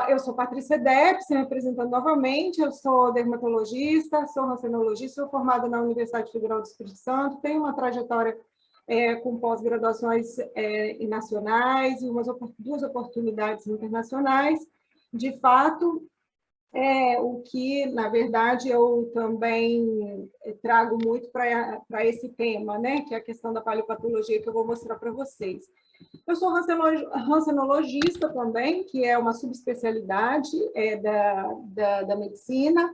Eu sou Patrícia Depp, me apresentando novamente, eu sou dermatologista, sou rancenologista, sou formada na Universidade Federal do Espírito Santo, tenho uma trajetória com pós-graduações nacionais e duas oportunidades internacionais. De fato, o que, na verdade, eu também trago muito para esse tema, né, que é a questão da paleopatologia, que eu vou mostrar para vocês. Eu sou rancenologista também, que é uma subespecialidade da medicina,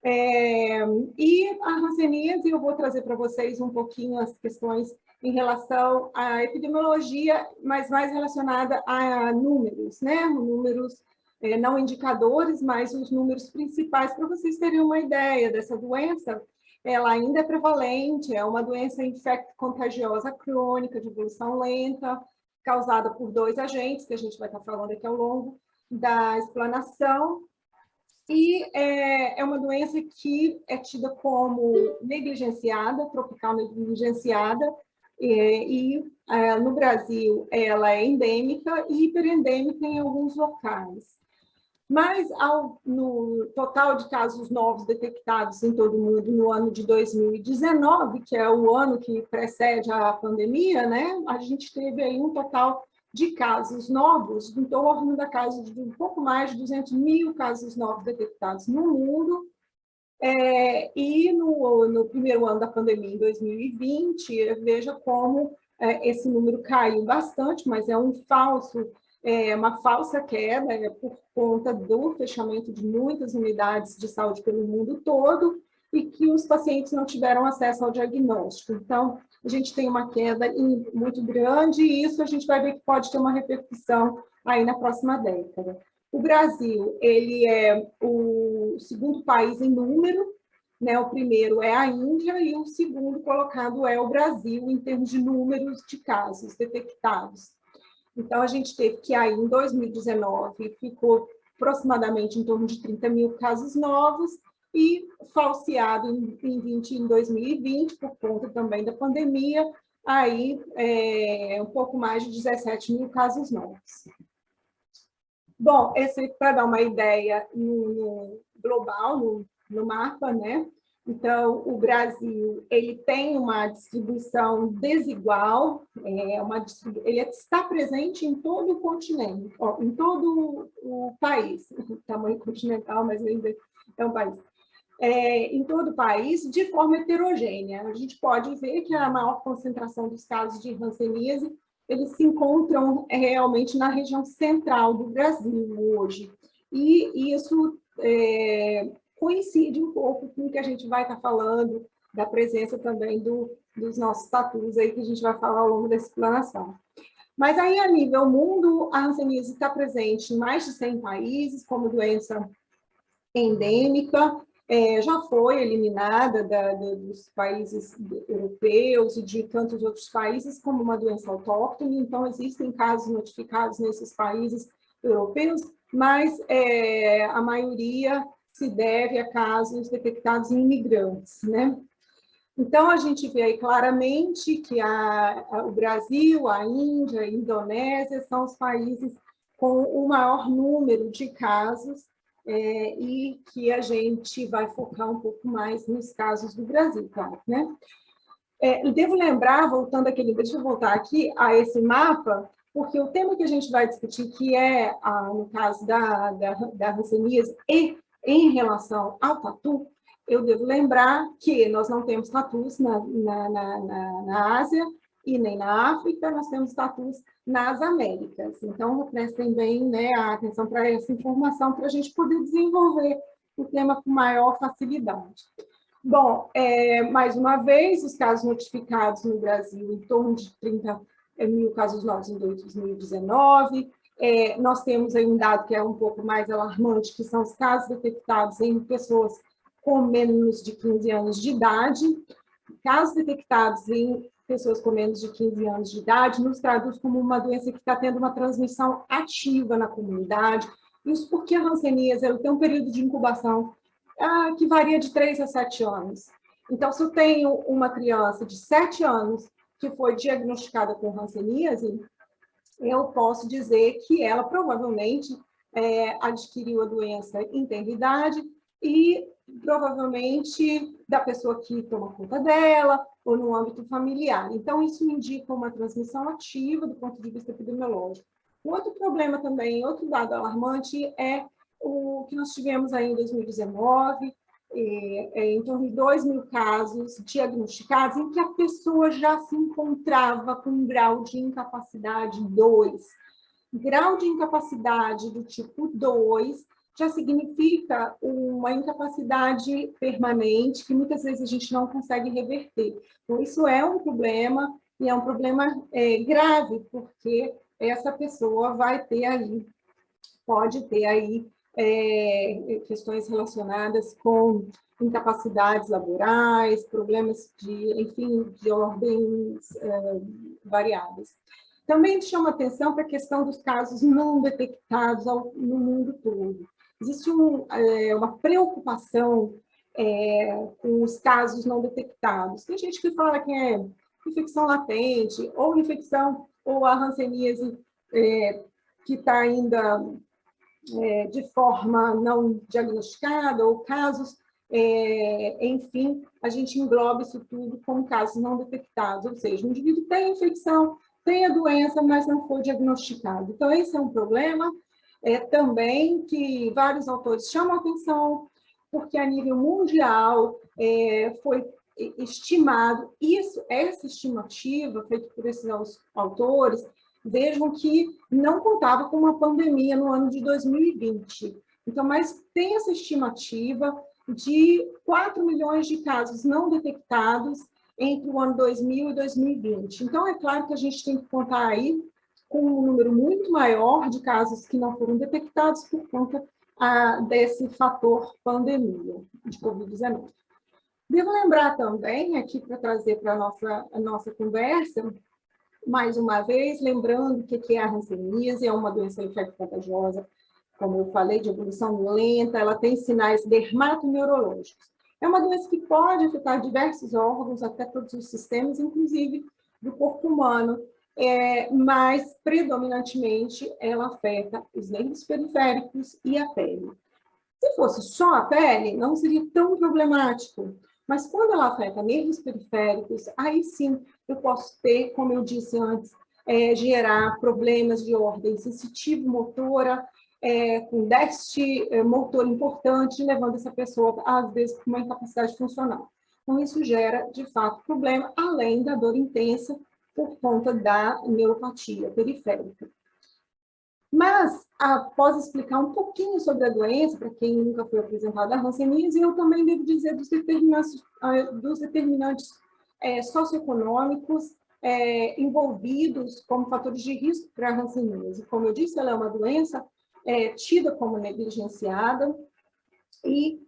e a hanseníase, eu vou trazer para vocês um pouquinho as questões em relação à epidemiologia, mas mais relacionada a números, né? Números não indicadores, mas os números principais, para vocês terem uma ideia dessa doença. Ela ainda é prevalente, é uma doença infecto-contagiosa crônica, de evolução lenta, causada por 2 agentes, que a gente vai estar falando aqui ao longo da explanação, e é uma doença que é tida como negligenciada, tropical negligenciada, no Brasil ela é endêmica e hiperendêmica em alguns locais. Mas, no total de casos novos detectados em todo o mundo no ano de 2019, que é o ano que precede a pandemia, né, a gente teve aí um total de casos novos, em torno da casa de um pouco mais de 200 mil casos novos detectados no mundo. E no primeiro ano da pandemia, em 2020, veja como esse número caiu bastante, mas é uma falsa queda, por conta do fechamento de muitas unidades de saúde pelo mundo todo e que os pacientes não tiveram acesso ao diagnóstico. Então, a gente tem uma queda muito grande e isso a gente vai ver que pode ter uma repercussão aí na próxima década. O Brasil, ele é o segundo país em número, né? O primeiro é a Índia e o segundo colocado é o Brasil, em termos de números de casos detectados. Então, a gente teve que aí, em 2019, ficou aproximadamente em torno de 30 mil casos novos e falseado em 2020, por conta também da pandemia, aí um pouco mais de 17 mil casos novos. Bom, esse para dar uma ideia no global, no mapa, né? Então, o Brasil ele tem uma distribuição desigual, ele está presente em todo o continente, em todo o país, tamanho continental, mas ainda é um país. Em todo o país, de forma heterogênea. A gente pode ver que a maior concentração dos casos de hanseníase, eles se encontram realmente na região central do Brasil hoje. E isso coincide um pouco com o que a gente vai estar falando, da presença também dos nossos tatus aí, que a gente vai falar ao longo dessa explanação. Mas aí, a nível mundo, a hanseníase está presente em mais de 100 países, como doença endêmica, já foi eliminada dos países europeus e de tantos outros países como uma doença autóctone, então existem casos notificados nesses países europeus, mas a maioria se deve a casos detectados em imigrantes, né? Então, a gente vê aí claramente que o Brasil, a Índia, a Indonésia são os países com o maior número de casos e que a gente vai focar um pouco mais nos casos do Brasil, claro, né? Eu devo lembrar, deixa eu voltar aqui a esse mapa, porque o tema que a gente vai discutir, que é, no caso da hanseníase e em relação ao tatu, eu devo lembrar que nós não temos tatus na Ásia e nem na África, nós temos tatus nas Américas. Então, prestem bem, né, a atenção para essa informação, para a gente poder desenvolver o tema com maior facilidade. Bom, mais uma vez, os casos notificados no Brasil, em torno de 30 mil casos novos em 2019. Nós temos aí um dado que é um pouco mais alarmante, que são os casos detectados em pessoas com menos de 15 anos de idade. Casos detectados em pessoas com menos de 15 anos de idade nos traduz como uma doença que está tendo uma transmissão ativa na comunidade. Isso porque a hanseníase tem um período de incubação que varia de 3 a 7 anos. Então, se eu tenho uma criança de 7 anos que foi diagnosticada com hanseníase, eu posso dizer que ela provavelmente adquiriu a doença em tenra idade e provavelmente da pessoa que toma conta dela ou no âmbito familiar. Então, isso indica uma transmissão ativa do ponto de vista epidemiológico. Um outro problema também, outro dado alarmante, é o que nós tivemos aí em 2019, em torno de 2.000 casos diagnosticados, em que a pessoa já se encontrava com um grau de incapacidade 2. Grau de incapacidade do tipo 2 já significa uma incapacidade permanente, que muitas vezes a gente não consegue reverter. Então, isso é um problema, e é um problema grave, porque essa pessoa vai ter aí, pode ter aí questões relacionadas com incapacidades laborais, problemas de, enfim, de ordens variadas. Também chama atenção para a questão dos casos não detectados no mundo todo. Existe uma preocupação com os casos não detectados. Tem gente que fala que é infecção latente, ou infecção, ou a hanseníase que está ainda de forma não diagnosticada, ou casos, enfim, a gente engloba isso tudo como casos não detectados, ou seja, o indivíduo tem a infecção, tem a doença, mas não foi diagnosticado. Então, esse é um problema também que vários autores chamam a atenção, porque a nível mundial foi estimado, essa estimativa feita por esses autores, vejam que não contava com uma pandemia no ano de 2020. Então, mas tem essa estimativa de 4 milhões de casos não detectados entre o ano 2000 e 2020. Então, é claro que a gente tem que contar aí com um número muito maior de casos que não foram detectados por conta desse fator pandemia de Covid-19. Devo lembrar também, aqui para trazer para a nossa conversa, mais uma vez, lembrando que a hanseníase é uma doença infecto-contagiosa, como eu falei, de evolução lenta, ela tem sinais dermatoneurológicos. É uma doença que pode afetar diversos órgãos, até todos os sistemas, inclusive do corpo humano, mas predominantemente ela afeta os nervos periféricos e a pele. Se fosse só a pele, não seria tão problemático, mas quando ela afeta nervos periféricos, aí sim eu posso ter, como eu disse antes, gerar problemas de ordem sensitivo-motora, com déficit motor importante, levando essa pessoa, às vezes, para uma incapacidade funcional. Então, isso gera, de fato, problema, além da dor intensa por conta da neuropatia periférica. Mas, após explicar um pouquinho sobre a doença, para quem nunca foi apresentado a hanseníase, eu também devo dizer dos determinantes socioeconômicos envolvidos como fatores de risco para a hanseníase. Como eu disse, ela é uma doença tida como negligenciada, e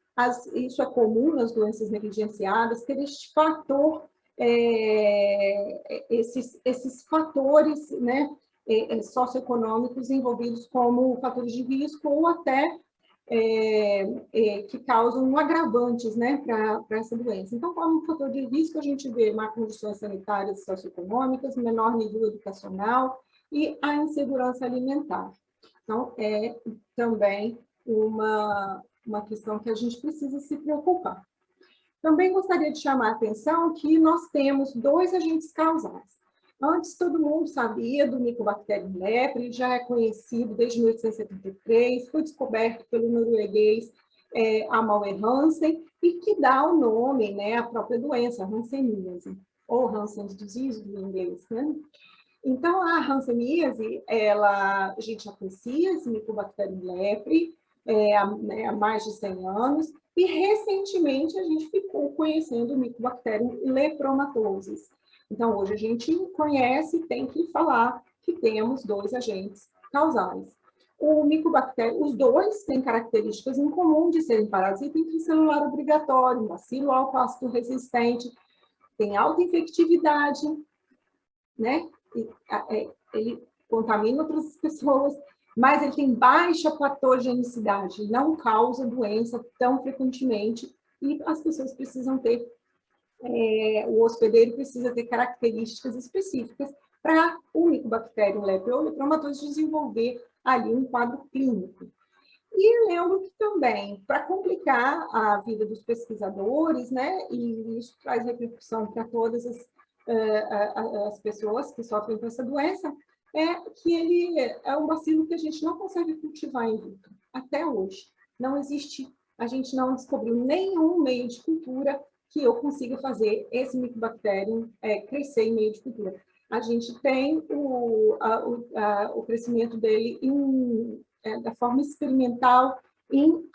isso é comum nas doenças negligenciadas, ter este fator, esses fatores, né, socioeconômicos envolvidos como fatores de risco ou até que causam agravantes, né, para essa doença. Então, como fator de risco, a gente vê má condições sanitárias e socioeconômicas, menor nível educacional e a insegurança alimentar. Então, é também uma questão que a gente precisa se preocupar. Também gostaria de chamar a atenção que nós temos 2 agentes causais. Antes, todo mundo sabia do Mycobacterium leprae, ele já é conhecido desde 1873, foi descoberto pelo norueguês Amal Hansen, e que dá o nome, né, à própria doença, a hanseníase, ou Hansen's disease, em inglês, né? Então, a hanseníase, a gente já conhecia esse Mycobacterium leprae há mais de 100 anos, e recentemente a gente ficou conhecendo o Mycobacterium lepromatosis. Então, hoje a gente conhece e tem que falar que temos 2 agentes causais. O Mycobacterium, os 2 têm características em comum de serem parasita intracelular obrigatório, bacilo alpácido resistente, tem alta infectividade, né? Ele contamina outras pessoas, mas ele tem baixa patogenicidade, não causa doença tão frequentemente, e as pessoas precisam ter, o hospedeiro precisa ter características específicas para o Mycobacterium leprae ou lepromatosis desenvolver ali um quadro clínico. E lembro que também, para complicar a vida dos pesquisadores, né, e isso traz repercussão para todas as pessoas que sofrem com essa doença, é que ele é um bacilo que a gente não consegue cultivar in vitro, até hoje. Não existe, a gente não descobriu nenhum meio de cultura que eu consiga fazer esse Mycobacterium crescer em meio de cultura. A gente tem o crescimento dele da forma experimental em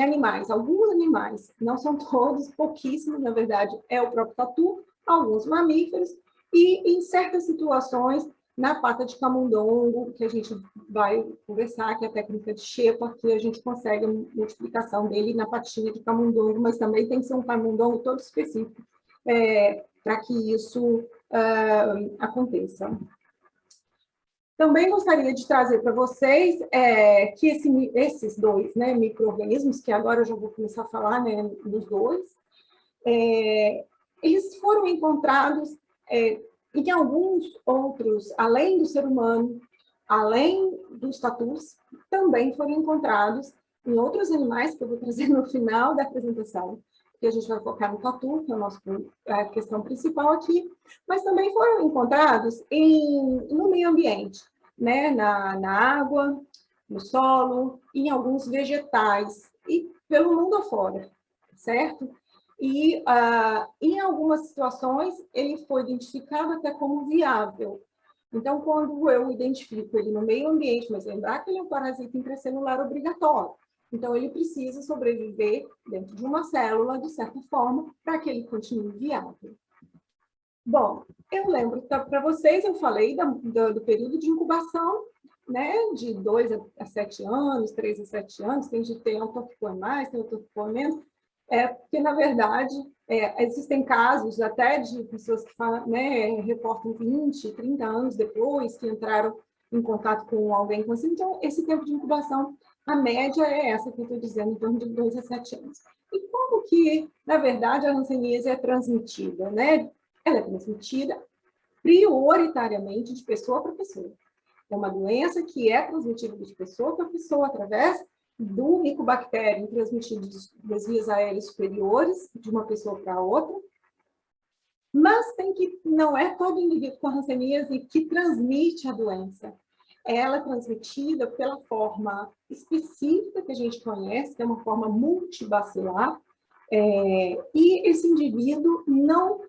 animais, alguns animais, não são todos, pouquíssimos, na verdade, é o próprio tatu, alguns mamíferos, e em certas situações, na pata de camundongo, que a gente vai conversar, que é a técnica de xepa, que a gente consegue a multiplicação dele na patinha de camundongo, mas também tem que ser um camundongo todo específico para que isso aconteça. Também gostaria de trazer para vocês que esses dois, né, micro-organismos, que agora eu já vou começar a falar, né, dos dois, eles foram encontrados em alguns outros, além do ser humano, além dos tatus, também foram encontrados em outros animais, que eu vou trazer no final da apresentação, que a gente vai focar no tatu, que é a questão principal aqui, mas também foram encontrados no meio ambiente, né? na água, no solo, em alguns vegetais, e pelo mundo afora, certo? E em algumas situações ele foi identificado até como viável. Então, quando eu identifico ele no meio ambiente, mas lembrar que ele é um parasita intracelular obrigatório, então ele precisa sobreviver dentro de uma célula, de certa forma, para que ele continue viável. Bom, eu lembro para vocês, eu falei do período de incubação, né, de 2 a 7 anos, 3 a 7 anos, tem gente que tem autor que põe mais, tem autor que põe menos, porque, na verdade, existem casos até de pessoas que falam, né, reportam 20, 30 anos depois que entraram em contato com alguém com assim. Então, esse tempo de incubação, a média é essa que eu estou dizendo, em torno de 2 a 7 anos. E como que, na verdade, a hanseníase é transmitida, né? Ela é transmitida prioritariamente de pessoa para pessoa. É uma doença que é transmitida de pessoa para pessoa através do Mycobacterium transmitido das vias aéreas superiores, de uma pessoa para outra. Mas não é todo indivíduo com hanseníase que transmite a doença. Ela é transmitida pela forma específica que a gente conhece, que é uma forma multibacilar, e esse indivíduo não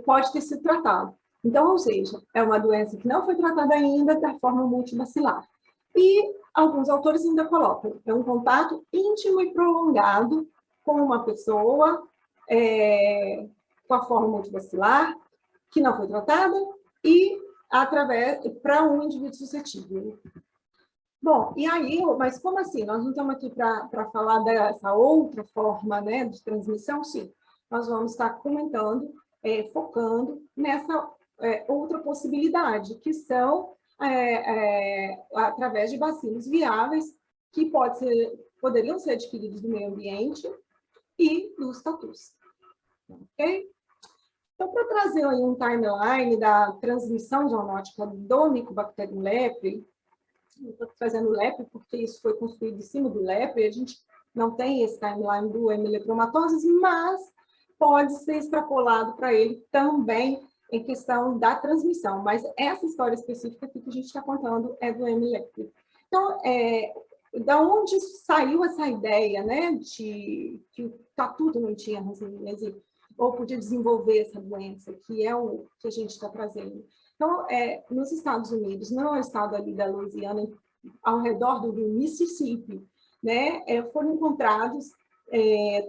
pode ter sido tratado. Então, ou seja, é uma doença que não foi tratada ainda da forma multibacilar. E alguns autores ainda colocam, é um contato íntimo e prolongado com uma pessoa com a forma multibacilar, que não foi tratada, e para um indivíduo suscetível. Bom, e aí, mas como assim? Nós não estamos aqui para falar dessa outra forma, né, de transmissão? Sim, nós vamos estar comentando, focando nessa outra possibilidade, que são através de bacilos viáveis, que poderiam ser adquiridos do meio ambiente e dos tatus. Ok? Então, para trazer aí um timeline da transmissão zoonótica do Mycobacterium leprae, estou fazendo lepre porque isso foi construído em cima do lepre, a gente não tem esse timeline do hemilepromatoses, mas pode ser extrapolado para ele também em questão da transmissão, mas essa história específica que a gente está contando é do hemilepre. Então, da onde saiu essa ideia, né, de que o tatu não tinha hanseníase, ou podia desenvolver essa doença, que é o que a gente está trazendo. Então, nos Estados Unidos, no estado ali da Louisiana, ao redor do rio Mississippi, né, foram encontrados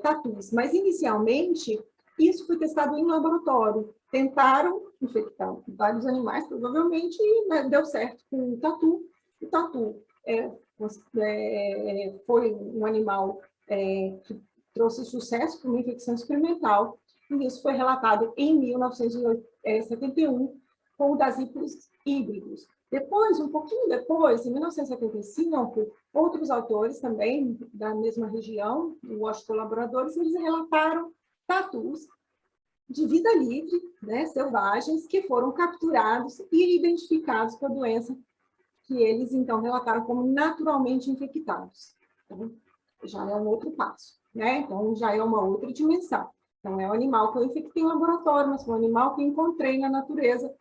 tatus, mas inicialmente isso foi testado em laboratório. Tentaram infectar vários animais, provavelmente, e deu certo com o tatu. O tatu foi um animal que trouxe sucesso com uma infecção experimental, e isso foi relatado em 1971 com o Dasypus híbridos. Depois, um pouquinho depois, em 1975, outros autores também da mesma região, os colaboradores, eles relataram tatus de vida livre, né, selvagens, que foram capturados e identificados com a doença que eles, então, relataram como naturalmente infectados. Então, já é um outro passo, né? Então, já é uma outra dimensão. Então, é um animal que eu infectei em laboratório, mas foi um animal que encontrei na natureza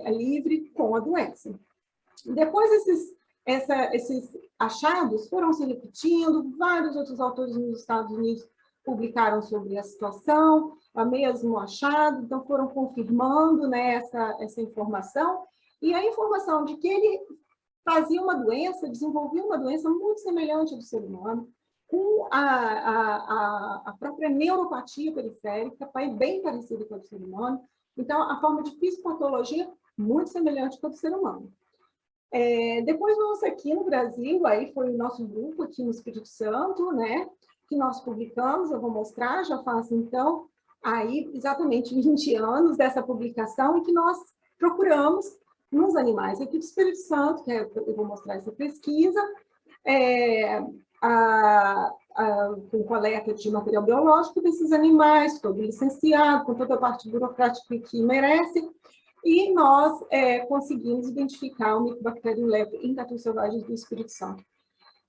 livre com a doença. Depois, esses achados foram se repetindo, vários outros autores nos Estados Unidos publicaram sobre a situação, o mesmo achado, então foram confirmando, né, essa informação, e a informação de que ele fazia uma doença, desenvolvia uma doença muito semelhante ao do ser humano, com a própria neuropatia periférica, bem parecida com a do ser humano, então a forma de fisiopatologia muito semelhante com a do ser humano. Depois nós aqui no Brasil, aí foi o nosso grupo aqui no Espírito Santo, né, que nós publicamos, eu vou mostrar, já faz então aí exatamente 20 anos dessa publicação, e que nós procuramos nos animais aqui do Espírito Santo, que eu vou mostrar essa pesquisa, com coleta de material biológico desses animais, todo licenciado, com toda a parte burocrática que merece, e nós conseguimos identificar o Mycobacterium leprae em tatus selvagens do Espírito Santo.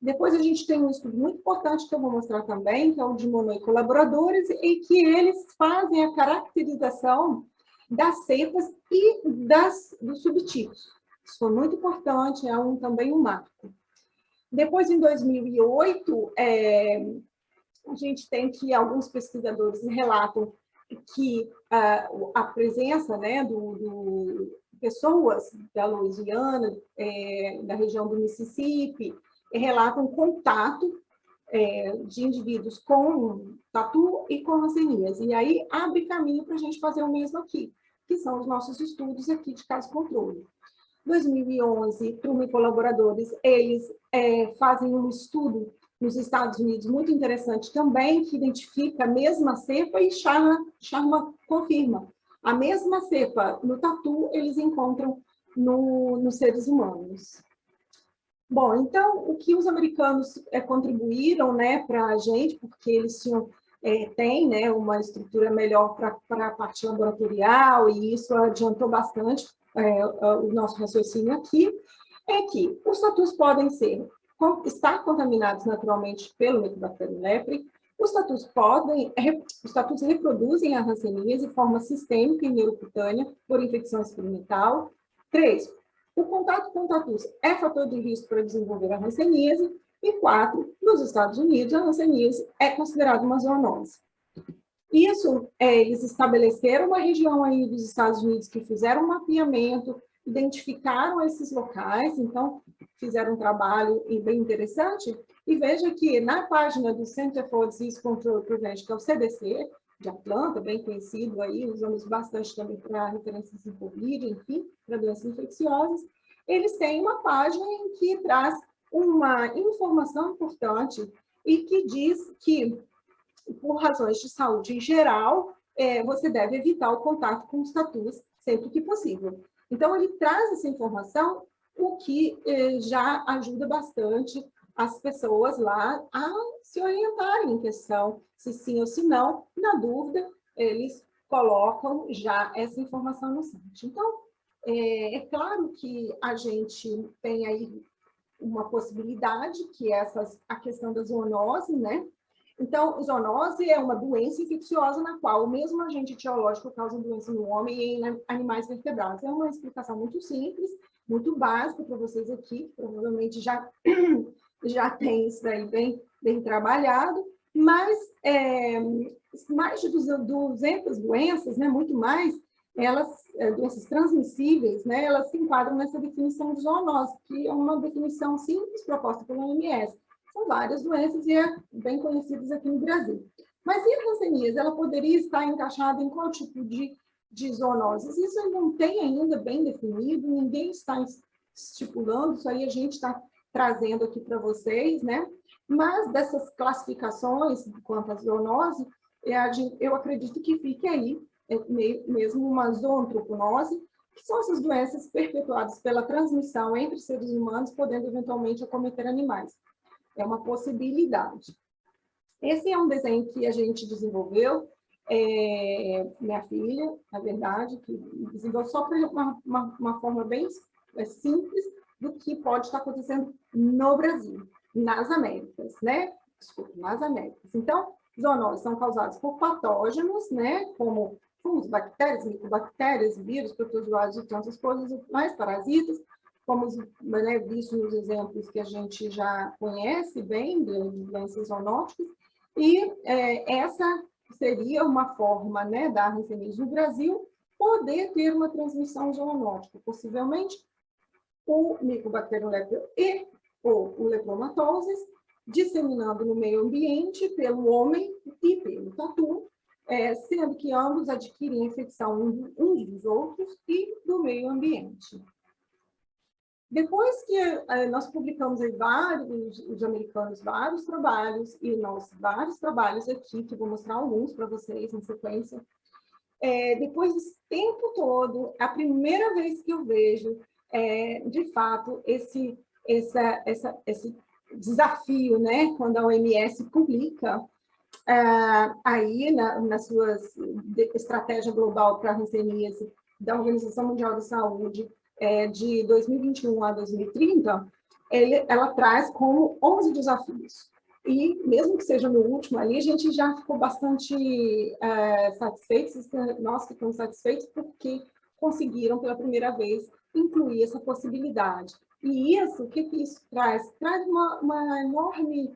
Depois a gente tem um estudo muito importante que eu vou mostrar também, que é o de Monod e colaboradores, em que eles fazem a caracterização das cepas e dos subtipos. Isso foi muito importante, também um marco. Depois, em 2008, a gente tem que alguns pesquisadores relatam que a presença, né, pessoas da Louisiana, da região do Mississippi, relatam contato de indivíduos com tatu e com hanseníase. E aí abre caminho para a gente fazer o mesmo aqui, que são os nossos estudos aqui de caso controle. 2011, Truman e colaboradores, eles fazem um estudo nos Estados Unidos muito interessante também, que identifica a mesma cepa e Sharma confirma. A mesma cepa no tatu, eles encontram nos seres humanos. Bom, então, o que os americanos contribuíram, né, para a gente, porque eles têm, né, uma estrutura melhor para a parte laboratorial, e isso adiantou bastante o nosso raciocínio aqui, é que os tatus podem estar contaminados naturalmente pelo Mycobacterium leprae, os tatus reproduzem a hanseníase de forma sistêmica e neurocutânea por infecção experimental. 3. O contato com tatus é fator de risco para desenvolver a hanseníase. E 4. Nos Estados Unidos, a hanseníase é considerada uma zoonose. Isso, eles estabeleceram uma região aí dos Estados Unidos que fizeram um mapeamento, identificaram esses locais, então fizeram um trabalho bem interessante, e veja que na página do Center for Disease Control and Prevention, que é o CDC, de Atlanta, bem conhecido aí, usamos bastante também para referências em Covid, enfim, para doenças infecciosas, eles têm uma página em que traz uma informação importante e que diz que, por razões de saúde em geral, você deve evitar o contato com os tatus sempre que possível. Então, ele traz essa informação, o que já ajuda bastante as pessoas lá a se orientarem em questão se sim ou se não. Na dúvida, eles colocam já essa informação no site. Então, é claro que a gente tem aí uma possibilidade, que é a questão da zoonose, né? Então, zoonose é uma doença infecciosa na qual o mesmo agente etiológico causa doença no homem e em animais vertebrados. É uma explicação muito simples, muito básica para vocês aqui, provavelmente já tem isso daí bem trabalhado, mas mais de 200 doenças, né, muito mais, doenças transmissíveis, né, elas se enquadram nessa definição de zoonose, que é uma definição simples proposta pela OMS. São várias doenças e bem conhecidas aqui no Brasil. Mas e a hanseníase? Ela poderia estar encaixada em qual tipo de zoonoses? Isso não tem ainda bem definido, ninguém está estipulando, isso aí a gente está trazendo aqui para vocês, né? Mas dessas classificações quanto à zoonose, eu acredito que fique aí mesmo uma zooantroponose, que são essas doenças perpetuadas pela transmissão entre seres humanos, podendo eventualmente acometer animais. É uma possibilidade. Esse é um desenho que a gente desenvolveu, minha filha, na verdade, que desenvolveu só para uma forma bem simples do que pode estar acontecendo no Brasil, nas Américas, né? Desculpa, nas Américas. Então, zoonoses são causadas por patógenos, né? Como fungos, bactérias, micobactérias, vírus, protozoários e tantas coisas mais, parasitas, como né, visto nos exemplos que a gente já conhece bem de doenças zoonóticas. E essa seria uma forma, né, da hanseníase no Brasil poder ter uma transmissão zoonótica, possivelmente o Mycobacterium leprae e o Lepromatoses, disseminando no meio ambiente pelo homem e pelo tatu, sendo que ambos adquirem infecção uns dos outros e do meio ambiente. Depois que nós publicamos aí os americanos, vários trabalhos, e nós vários trabalhos aqui, que vou mostrar alguns para vocês em sequência, depois desse tempo todo, a primeira vez que eu vejo, de fato, esse desafio, né, quando a OMS publica, aí na sua estratégia global para a hanseníase da Organização Mundial da Saúde, de 2021 a 2030, ela traz como 11 desafios. E mesmo que seja no último ali, a gente já ficou bastante satisfeitos, nós ficamos satisfeitos porque conseguiram pela primeira vez incluir essa possibilidade. E isso, o que isso traz? Traz uma enorme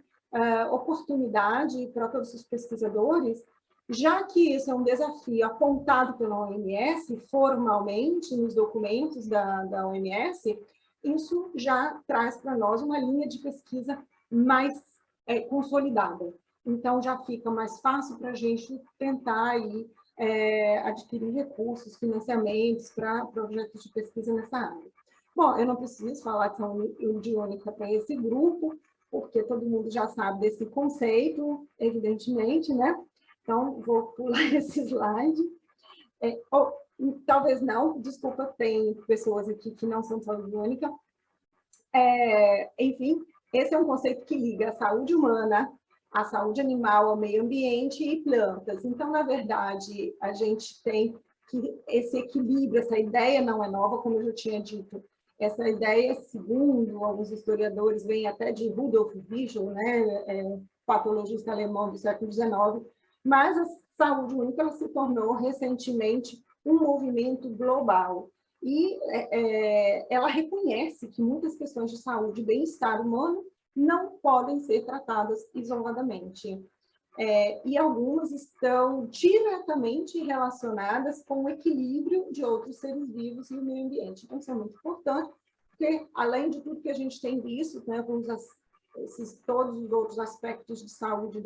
oportunidade para todos os pesquisadores, já que isso é um desafio apontado pela OMS, formalmente, nos documentos da OMS, isso já traz para nós uma linha de pesquisa mais consolidada. Então, já fica mais fácil para a gente tentar aí, adquirir recursos, financiamentos para projetos de pesquisa nessa área. Bom, eu não preciso falar de saúde única para esse grupo, porque todo mundo já sabe desse conceito, evidentemente, né? Então, vou pular esse slide. Talvez não, desculpa, tem pessoas aqui que não são de saúde única. Enfim, esse é um conceito que liga a saúde humana, a saúde animal, ao meio ambiente e plantas. Então, na verdade, a gente tem que esse equilíbrio, essa ideia não é nova, como eu já tinha dito. Essa ideia, segundo alguns historiadores, vem até de Rudolf Virchow, né, patologista alemão do século XIX, mas a saúde única ela se tornou recentemente um movimento global. E ela reconhece que muitas questões de saúde e bem-estar humano não podem ser tratadas isoladamente. E algumas estão diretamente relacionadas com o equilíbrio de outros seres vivos e o meio ambiente. Então, isso é muito importante, porque, além de tudo que a gente tem visto, né, com todos os outros aspectos de saúde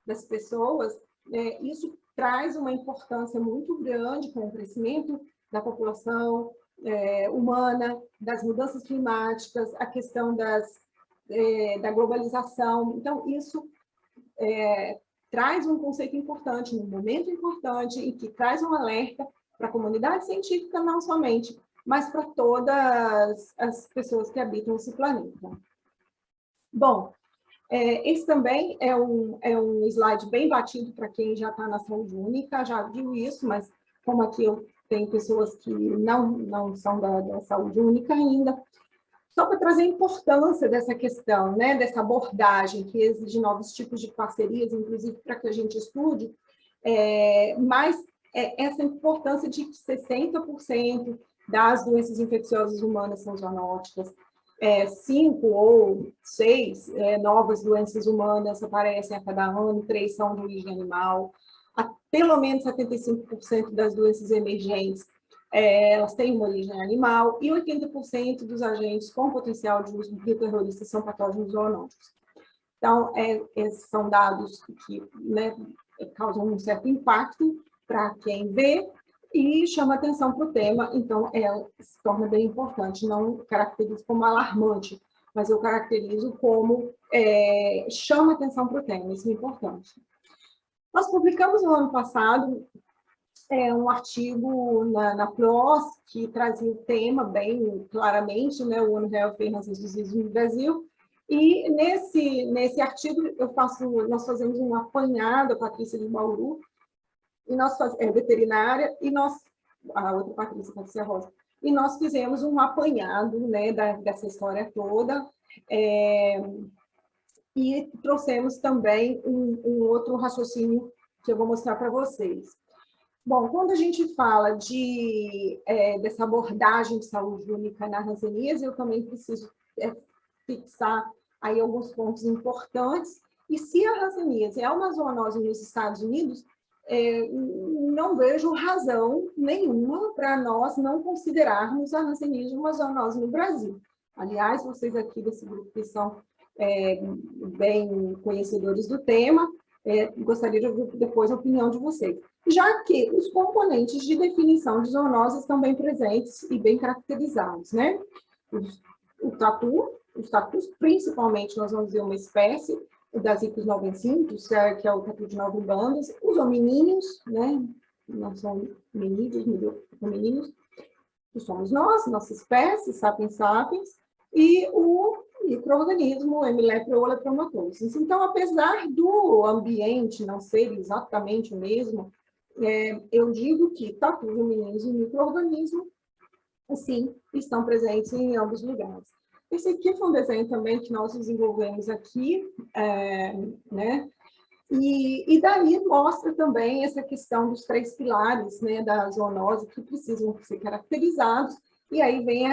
das pessoas, isso traz uma importância muito grande com o crescimento da população humana, das mudanças climáticas, a questão da globalização. Então, isso traz um conceito importante, um momento importante, e que traz um alerta para a comunidade científica, não somente, mas para todas as pessoas que habitam esse planeta. Bom, esse também é um slide bem batido para quem já está na saúde única, já viu isso, mas como aqui eu tenho pessoas que não são da saúde única ainda, só para trazer a importância dessa questão, né, dessa abordagem que exige novos tipos de parcerias, inclusive para que a gente estude, mas essa importância de que 60% das doenças infecciosas humanas são zoonóticas, 5 ou 6 novas doenças humanas aparecem a cada ano, 3 são de origem animal, pelo menos 75% das doenças emergentes elas têm uma origem animal, e 80% dos agentes com potencial de uso bioterrorista são patógenos zoonóticos. Então, esses são dados que, né, causam um certo impacto para quem vê e chama atenção para o tema, então se torna bem importante. Não caracterizo como alarmante, mas eu caracterizo como chama atenção para o tema, isso é importante. Nós publicamos no ano passado um artigo na PLOS que trazia o tema bem claramente, né, o One Health and Disease no Brasil, e nesse artigo nós fazemos um apanhado, a Patrícia de Bauru, e nós veterinária, e a outra Patrícia Rosa, e nós fizemos um apanhado, né, dessa história toda, e trouxemos também um outro raciocínio que eu vou mostrar para vocês. Bom, quando a gente fala dessa abordagem de saúde única na hanseníase, eu também preciso fixar aí alguns pontos importantes. E se a hanseníase é uma zoonose nos Estados Unidos, não vejo razão nenhuma para nós não considerarmos a hanseníase uma zoonose no Brasil. Aliás, vocês aqui desse grupo que são bem conhecedores do tema, gostaria de ouvir depois a opinião de vocês. Já que os componentes de definição de zoonose estão bem presentes e bem caracterizados, né? Os tatus, principalmente, nós vamos ver uma espécie, o Dasypus novencinus, que é o tatu de 9 bandas, os hominíneos, né? Não são hominíneos, que somos nós, nossa espécie, sapiens sapiens, e o micro-organismo, Hemilepra ou Leptomatoses. Então, apesar do ambiente não ser exatamente o mesmo, eu digo que tatus, hominíneos e micro-organismo, sim, estão presentes em ambos lugares. Esse aqui foi um desenho também que nós desenvolvemos aqui, né? E daí mostra também essa questão dos 3 pilares, né, da zoonose que precisam ser caracterizados, e aí vem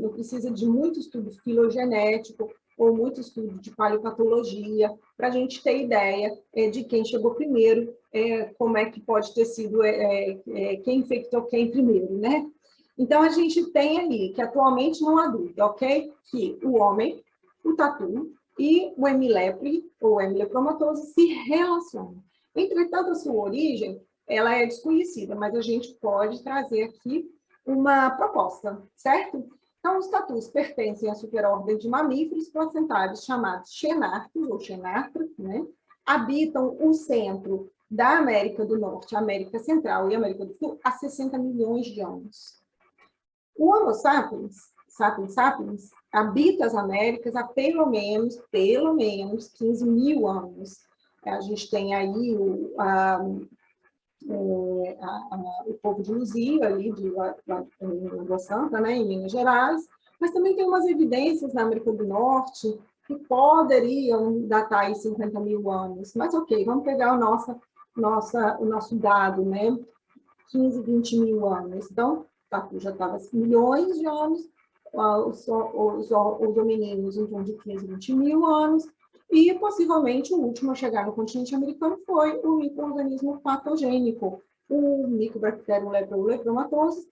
não precisa de muito estudo filogenético ou muito estudo de paleopatologia para a gente ter ideia de quem chegou primeiro, como é que pode ter sido, quem infectou quem primeiro, né? Então, a gente tem ali, que atualmente não há dúvida, ok? Que o homem, o tatu e o hemilepre, ou hemilepromatose, se relacionam. Entretanto, a sua origem, ela é desconhecida, mas a gente pode trazer aqui uma proposta, certo? Então, os tatus pertencem à superordem de mamíferos placentários chamados xenarcos, ou xenartra, né? Habitam o centro da América do Norte, América Central e América do Sul há 60 milhões de anos. O Homo sapiens, sapiens, habita as Américas há pelo menos 15 mil anos. A gente tem aí o povo de Luzia, ali de Água Santa, né, em Minas Gerais, mas também tem umas evidências na América do Norte que poderiam datar aí 50 mil anos. Mas, ok, vamos pegar o nosso dado, né, 15, 20 mil anos. Então, já estava milhões de anos, os hominíneos em torno de 15, 20 mil anos, e possivelmente o último a chegar no continente americano foi o micro-organismo patogênico, o Mycobacterium lepromatoses,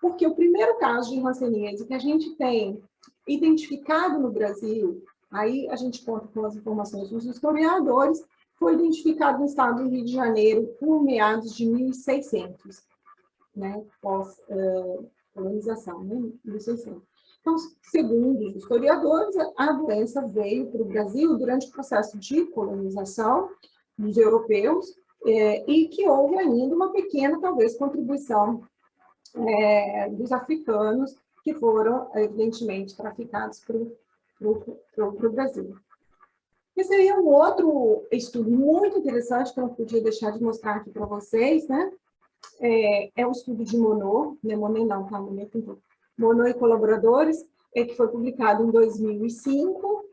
porque o primeiro caso de hanseníase que a gente tem identificado no Brasil, aí a gente conta com as informações dos historiadores, foi identificado no estado do Rio de Janeiro por meados de 1600. Né, pós-colonização, né, 1600. Então, segundo os historiadores, a doença veio para o Brasil durante o processo de colonização dos europeus e que houve ainda uma pequena, talvez, contribuição dos africanos que foram, evidentemente, traficados para o Brasil. Esse aí é um outro estudo muito interessante que eu não podia deixar de mostrar aqui para vocês, né? É o estudo de Monod, né? Monod não, tá? Monod e colaboradores, que foi publicado em 2005,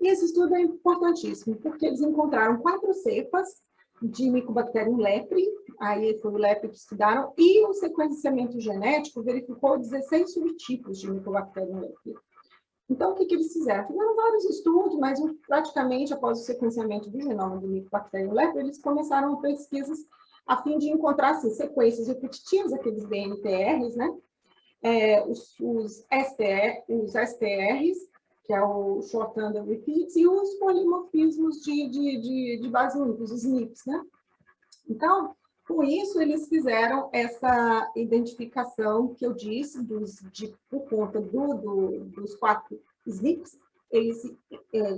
e esse estudo é importantíssimo, porque eles encontraram 4 cepas de Mycobacterium lepre, aí foi o lepre que estudaram, e o sequenciamento genético verificou 16 subtipos de Mycobacterium lepre. Então, o que eles fizeram? Fizeram vários estudos, mas praticamente após o sequenciamento do genoma do Mycobacterium lepre, eles começaram pesquisas a fim de encontrar assim, sequências repetitivas, aqueles DNTRs, né? Os STRs, que é o Short Tandem Repeats, e os polimorfismos de base única, os SNPs, né? Então, com isso, eles fizeram essa identificação que eu disse, por conta dos 4 SNPs, eles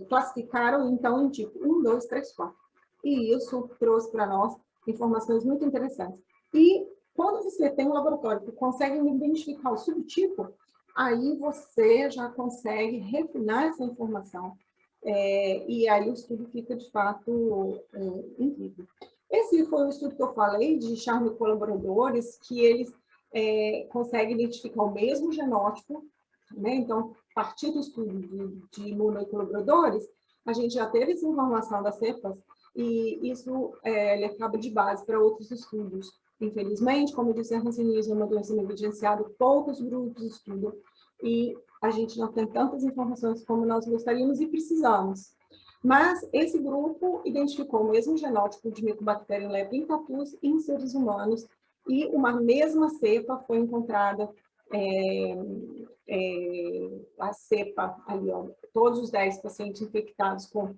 classificaram, então, em tipo 1, 2, 3, 4. E isso trouxe para nós informações muito interessantes. E quando você tem um laboratório que consegue identificar o subtipo, aí você já consegue refinar essa informação. E aí o estudo fica, de fato, incrível. Esse foi o estudo que eu falei, de Charme e colaboradores, que eles consegue identificar o mesmo genótipo, né? Então, a partir do estudo de imunoequilibradores, a gente já teve essa informação das cepas, e isso ele acaba de base para outros estudos. Infelizmente, como eu disse, a hanseníase é uma doença negligenciada, poucos grupos estudam, e a gente não tem tantas informações como nós gostaríamos e precisamos. Mas esse grupo identificou o mesmo genótipo de Mycobacterium leprae em tatus e em seres humanos, e uma mesma cepa foi encontrada, a cepa ali, ó, todos os 10 pacientes infectados com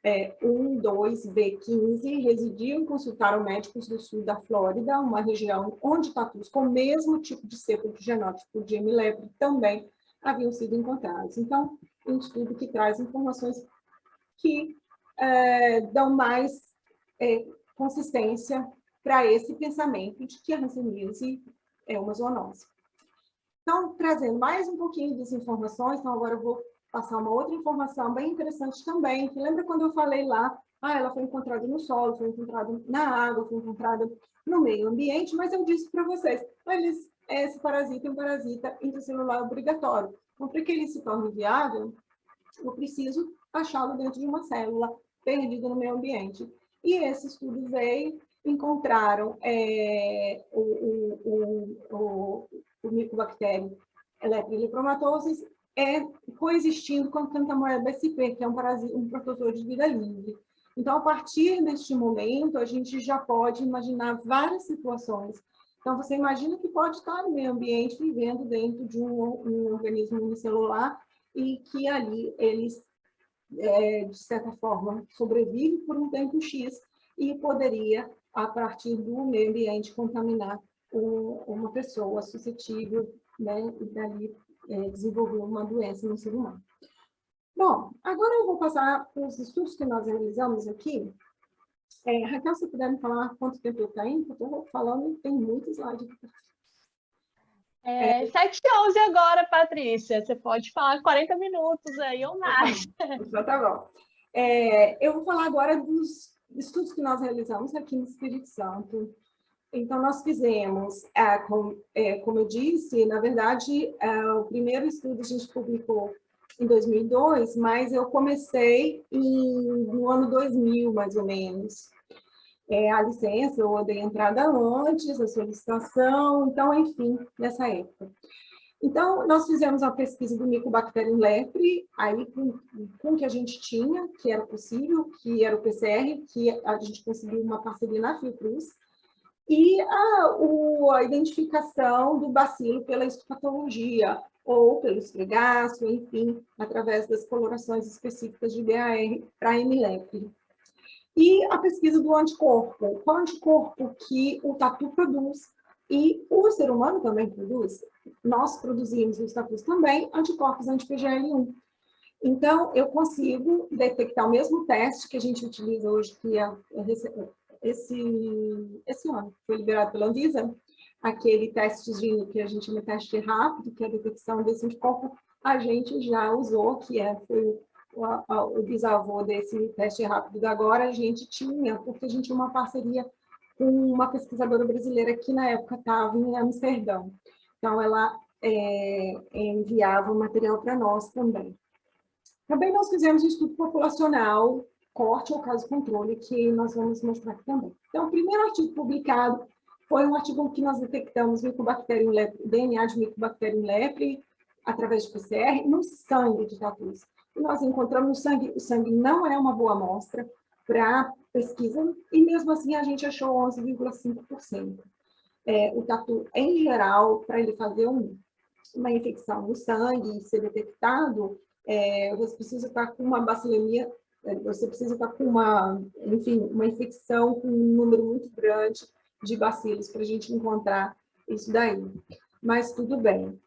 1,2B15 residiam e consultaram médicos do sul da Flórida, uma região onde tatus com o mesmo tipo de cepa de genótipo de M. leprae também haviam sido encontrados. Então, um estudo que traz informações que dão mais consistência para esse pensamento de que a hanseníase é uma zoonose. Então, trazendo mais um pouquinho das informações, então agora eu vou passar uma outra informação bem interessante também, que lembra quando eu falei lá, ela foi encontrada no solo, foi encontrada na água, foi encontrada no meio ambiente, mas eu disse para vocês, esse parasita é um parasita intracelular obrigatório. Então, para que ele se torne viável, eu preciso achá-lo dentro de uma célula perdida no meio ambiente. E esse estudo veio, encontraram o Mycobacterium lepromatosis coexistindo com a Canthamoeba sp, que é um protozoário de vida livre. Então, a partir deste momento, a gente já pode imaginar várias situações. Então, você imagina que pode estar no meio ambiente, vivendo dentro de um organismo unicelular, e que ali eles, de certa forma, sobrevivem por um tempo X e poderia, a partir do meio ambiente, contaminar uma pessoa suscetível, né, e dali desenvolver uma doença no ser humano. Bom, agora eu vou passar para os estudos que nós realizamos aqui. Raquel, se puder me falar quanto tempo eu tenho, eu estou falando e tem muitos slides aqui. 7h11 agora, Patrícia. Você pode falar 40 minutos aí ou mais. Então, tá bom. Eu vou falar agora dos estudos que nós realizamos aqui no Espírito Santo. Então, nós fizemos, como eu disse, na verdade, o primeiro estudo a gente publicou em 2002, mas eu comecei no ano 2000, mais ou menos. A licença, eu dei entrada antes, a solicitação, então, enfim, nessa época. Então, nós fizemos a pesquisa do Mycobacterium leprae, aí com o que a gente tinha, que era possível, que era o PCR, que a gente conseguiu uma parceria na Fiocruz, e a identificação do bacilo pela histopatologia, ou pelo esfregaço, enfim, através das colorações específicas de BAR para M. leprae. E a pesquisa do anticorpo, qual anticorpo que o tatu produz, e o ser humano também produz. Nós produzimos os tatus também anticorpos anti-PGL1. Então, eu consigo detectar o mesmo teste que a gente utiliza hoje, que esse ano foi liberado pela Anvisa, aquele testezinho que a gente chama de teste rápido, que é a detecção desse anticorpo, a gente já usou, foi o bisavô desse teste rápido da agora, a gente tinha, porque a gente tinha uma parceria com uma pesquisadora brasileira que na época estava em Amsterdã. Então, ela enviava o material para nós também. Também nós fizemos um estudo populacional, corte ou caso controle, que nós vamos mostrar aqui também. Então, o primeiro artigo publicado foi um artigo que nós detectamos Mycobacterium leprae, DNA de Mycobacterium leprae, através de PCR, no sangue de tatus. E nós encontramos no sangue, o sangue não é uma boa amostra para pesquisa, e mesmo assim a gente achou 11,5%. O tatu, em geral, para ele fazer uma infecção no sangue e ser detectado, você precisa estar com uma bacilemia, você precisa estar com uma infecção com um número muito grande de bacilos para a gente encontrar isso daí. Mas tudo bem.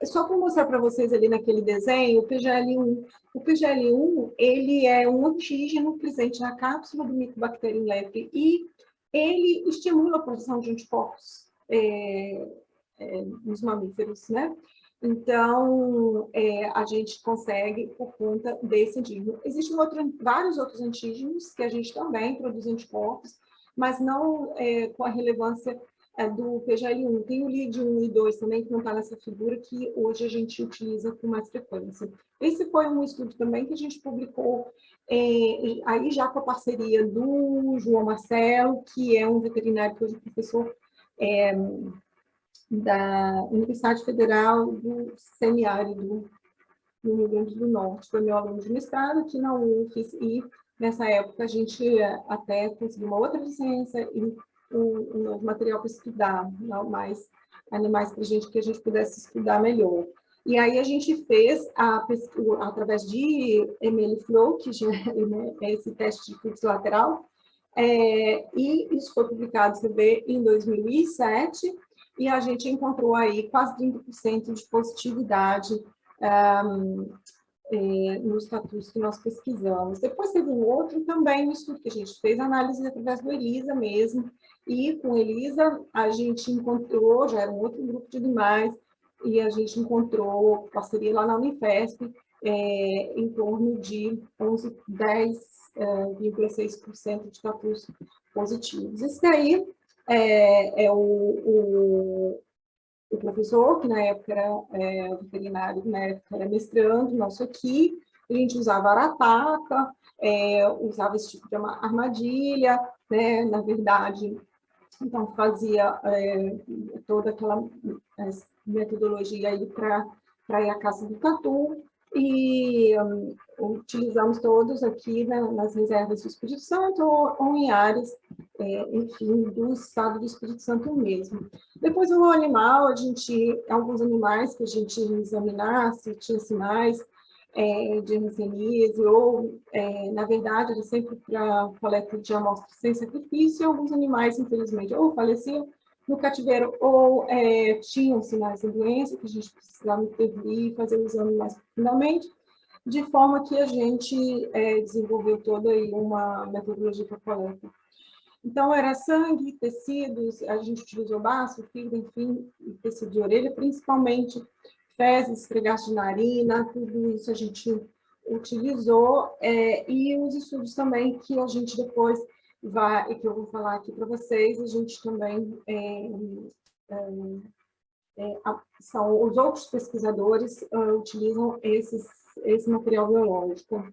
Só para mostrar para vocês ali naquele desenho, o PGL1. O PGL1, ele é um antígeno presente na cápsula do Mycobacterium leprae e ele estimula a produção de anticorpos nos mamíferos, né? Então, a gente consegue por conta desse antígeno. Existem vários outros antígenos que a gente também produz anticorpos, mas não com a relevância do PGL1. Tem o LID1 e 2 também, que não está nessa figura, que hoje a gente utiliza com mais frequência. Esse foi um estudo também que a gente publicou, aí já com a parceria do João Marcelo, que é um veterinário que hoje é professor da Universidade Federal do Semiárido, no Rio Grande do Norte. Foi meu aluno de mestrado aqui na UFES, e nessa época a gente até conseguiu uma outra licença e um novo material para estudar, não mais animais para a gente, que a gente pudesse estudar melhor. E aí a gente fez, através de MLflow, que já é esse teste de fluxo lateral, e isso foi publicado também em 2007, e a gente encontrou aí quase 30% de positividade nos tatus que nós pesquisamos. Depois teve um outro também, um estudo que a gente fez, análise através do ELISA mesmo, e com ELISA a gente encontrou, já era um outro grupo de animais, e a gente encontrou parceria lá na Unifesp, em torno de 10,6% de tatus positivos. Esse daí é o professor, que na época era veterinário, na época era mestrando nosso aqui, a gente usava arataca, usava esse tipo de armadilha, né? Na verdade, então fazia toda aquela metodologia aí para ir à caça do tatu, e utilizamos todos aqui, né, nas reservas do Espírito Santo ou em áreas, enfim, do estado do Espírito Santo mesmo. Depois, o animal, alguns animais que a gente examinasse, tinha sinais de hanseníase, ou, na verdade, era sempre para coleta de amostras sem sacrifício, e alguns animais, infelizmente, ou faleciam no cativeiro, ou tinham sinais de doença, que a gente precisava intervir e fazer o exame mais profundamente, de forma que a gente desenvolveu toda aí uma metodologia para coleta. Então, era sangue, tecidos, a gente utilizou baço, fibra, enfim, tecido de orelha, principalmente fezes, esfregaço de narina, tudo isso a gente utilizou, e os estudos também que a gente depois vai, que eu vou falar aqui para vocês, a gente também são os outros pesquisadores utilizam esse material biológico.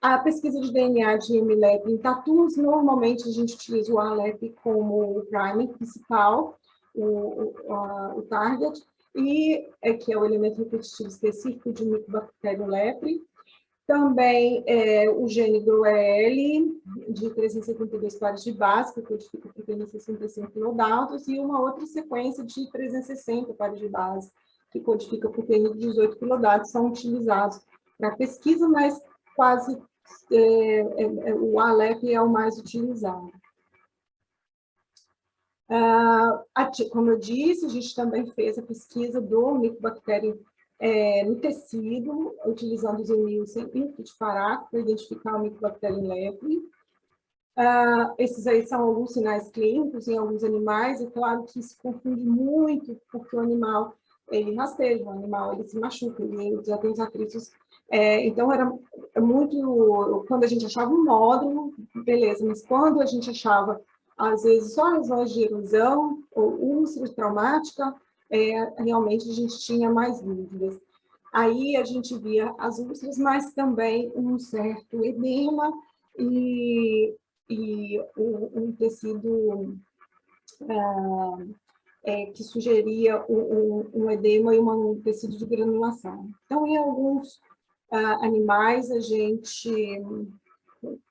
A pesquisa de DNA de MLEP em tatus, normalmente a gente utiliza o ALEP como o primer principal, o target, e que é o elemento repetitivo específico de Mycobacterium lepre. Também o gene GROEL, de 372 pares de base, que codifica proteína 65 kilodaltons, e uma outra sequência de 360 pares de base, que codifica proteína de 18 kilodaltons, são utilizados para pesquisa, mas quase o ALEP é o mais utilizado. Como eu disse, a gente também fez a pesquisa do Mycobacterium no tecido, utilizando os emilsen e o fitiparaco para identificar o Mycobacterium lepre. Esses aí são alguns sinais clínicos em alguns animais, é claro que se confunde muito, porque o animal ele rasteja, o animal ele se machuca, ele já tem os atritos. Então, era muito... Quando a gente achava um nódulo, beleza, mas quando a gente achava, às vezes, só lesões de erosão ou úlcera traumática, realmente a gente tinha mais dúvidas. Aí a gente via as úlceras, mas também um certo edema e um tecido que sugeria um edema e um tecido de granulação. Então, em alguns animais, a gente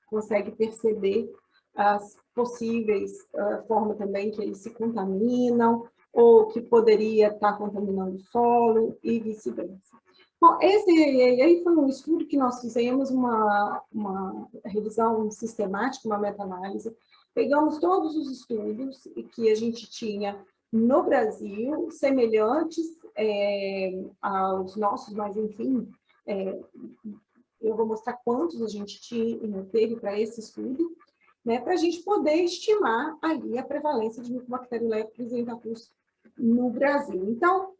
consegue perceber as possíveis formas também que eles se contaminam, ou que poderia estar contaminando o solo, e vice-versa. Bom, esse aí foi um estudo que nós fizemos, uma revisão sistemática, uma meta-análise. Pegamos todos os estudos que a gente tinha no Brasil, semelhantes aos nossos, mas, enfim, eu vou mostrar quantos a gente teve para esse estudo, né, para a gente poder estimar ali a prevalência de Mycobacterium lepre em tatus no Brasil. Então,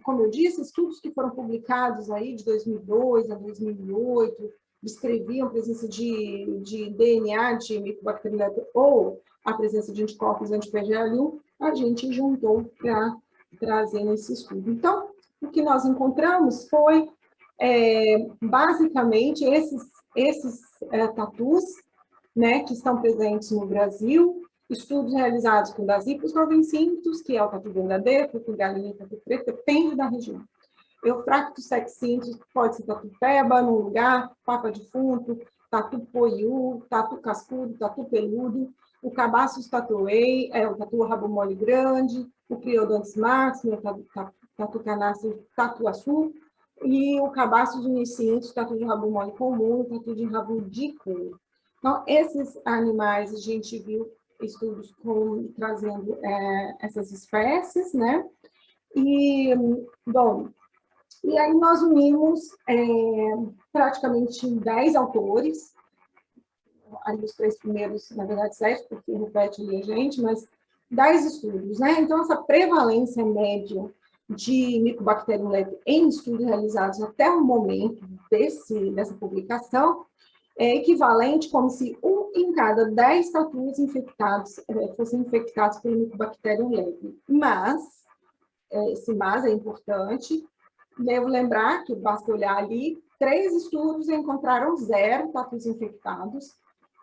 como eu disse, estudos que foram publicados aí de 2002 a 2008 descreviam a presença de DNA de Mycobacterium lepre ou a presença de anticorpos anti-PGL-1, a gente juntou para trazer nesse estudo. Então, o que nós encontramos foi, basicamente, esses tatus, né, que estão presentes no Brasil, estudos realizados com Dasipus novencímicos, que é o tatu verdadeiro, tatu galinha, tatu preto, depende da região. Eufractus sexcintus, pode ser tatu peba, no lugar, papa defunto, tatu poiú, tatu cascudo, tatu peludo, o cabaçus tatuei, o tatu rabo mole grande, o criodontes máximo, tatu canastro, tatuaçu, e o cabaçus unicintus, tatu de rabo mole comum, tatu de rabo de couro. Então, esses animais a gente viu estudos trazendo essas espécies, né? E, bom, e aí nós unimos praticamente 10 autores, ali os 3 primeiros, na verdade 7, porque repete ali a gente, mas 10 estudos, né? Então, essa prevalência média de Mycobacterium leprae em estudos realizados até o momento dessa publicação é equivalente como se 1 em cada 10 tatus infectados fossem infectados pelo Mycobacterium leprae. Mas, esse mas é importante, devo lembrar que basta olhar ali, 3 estudos encontraram 0 tatus infectados,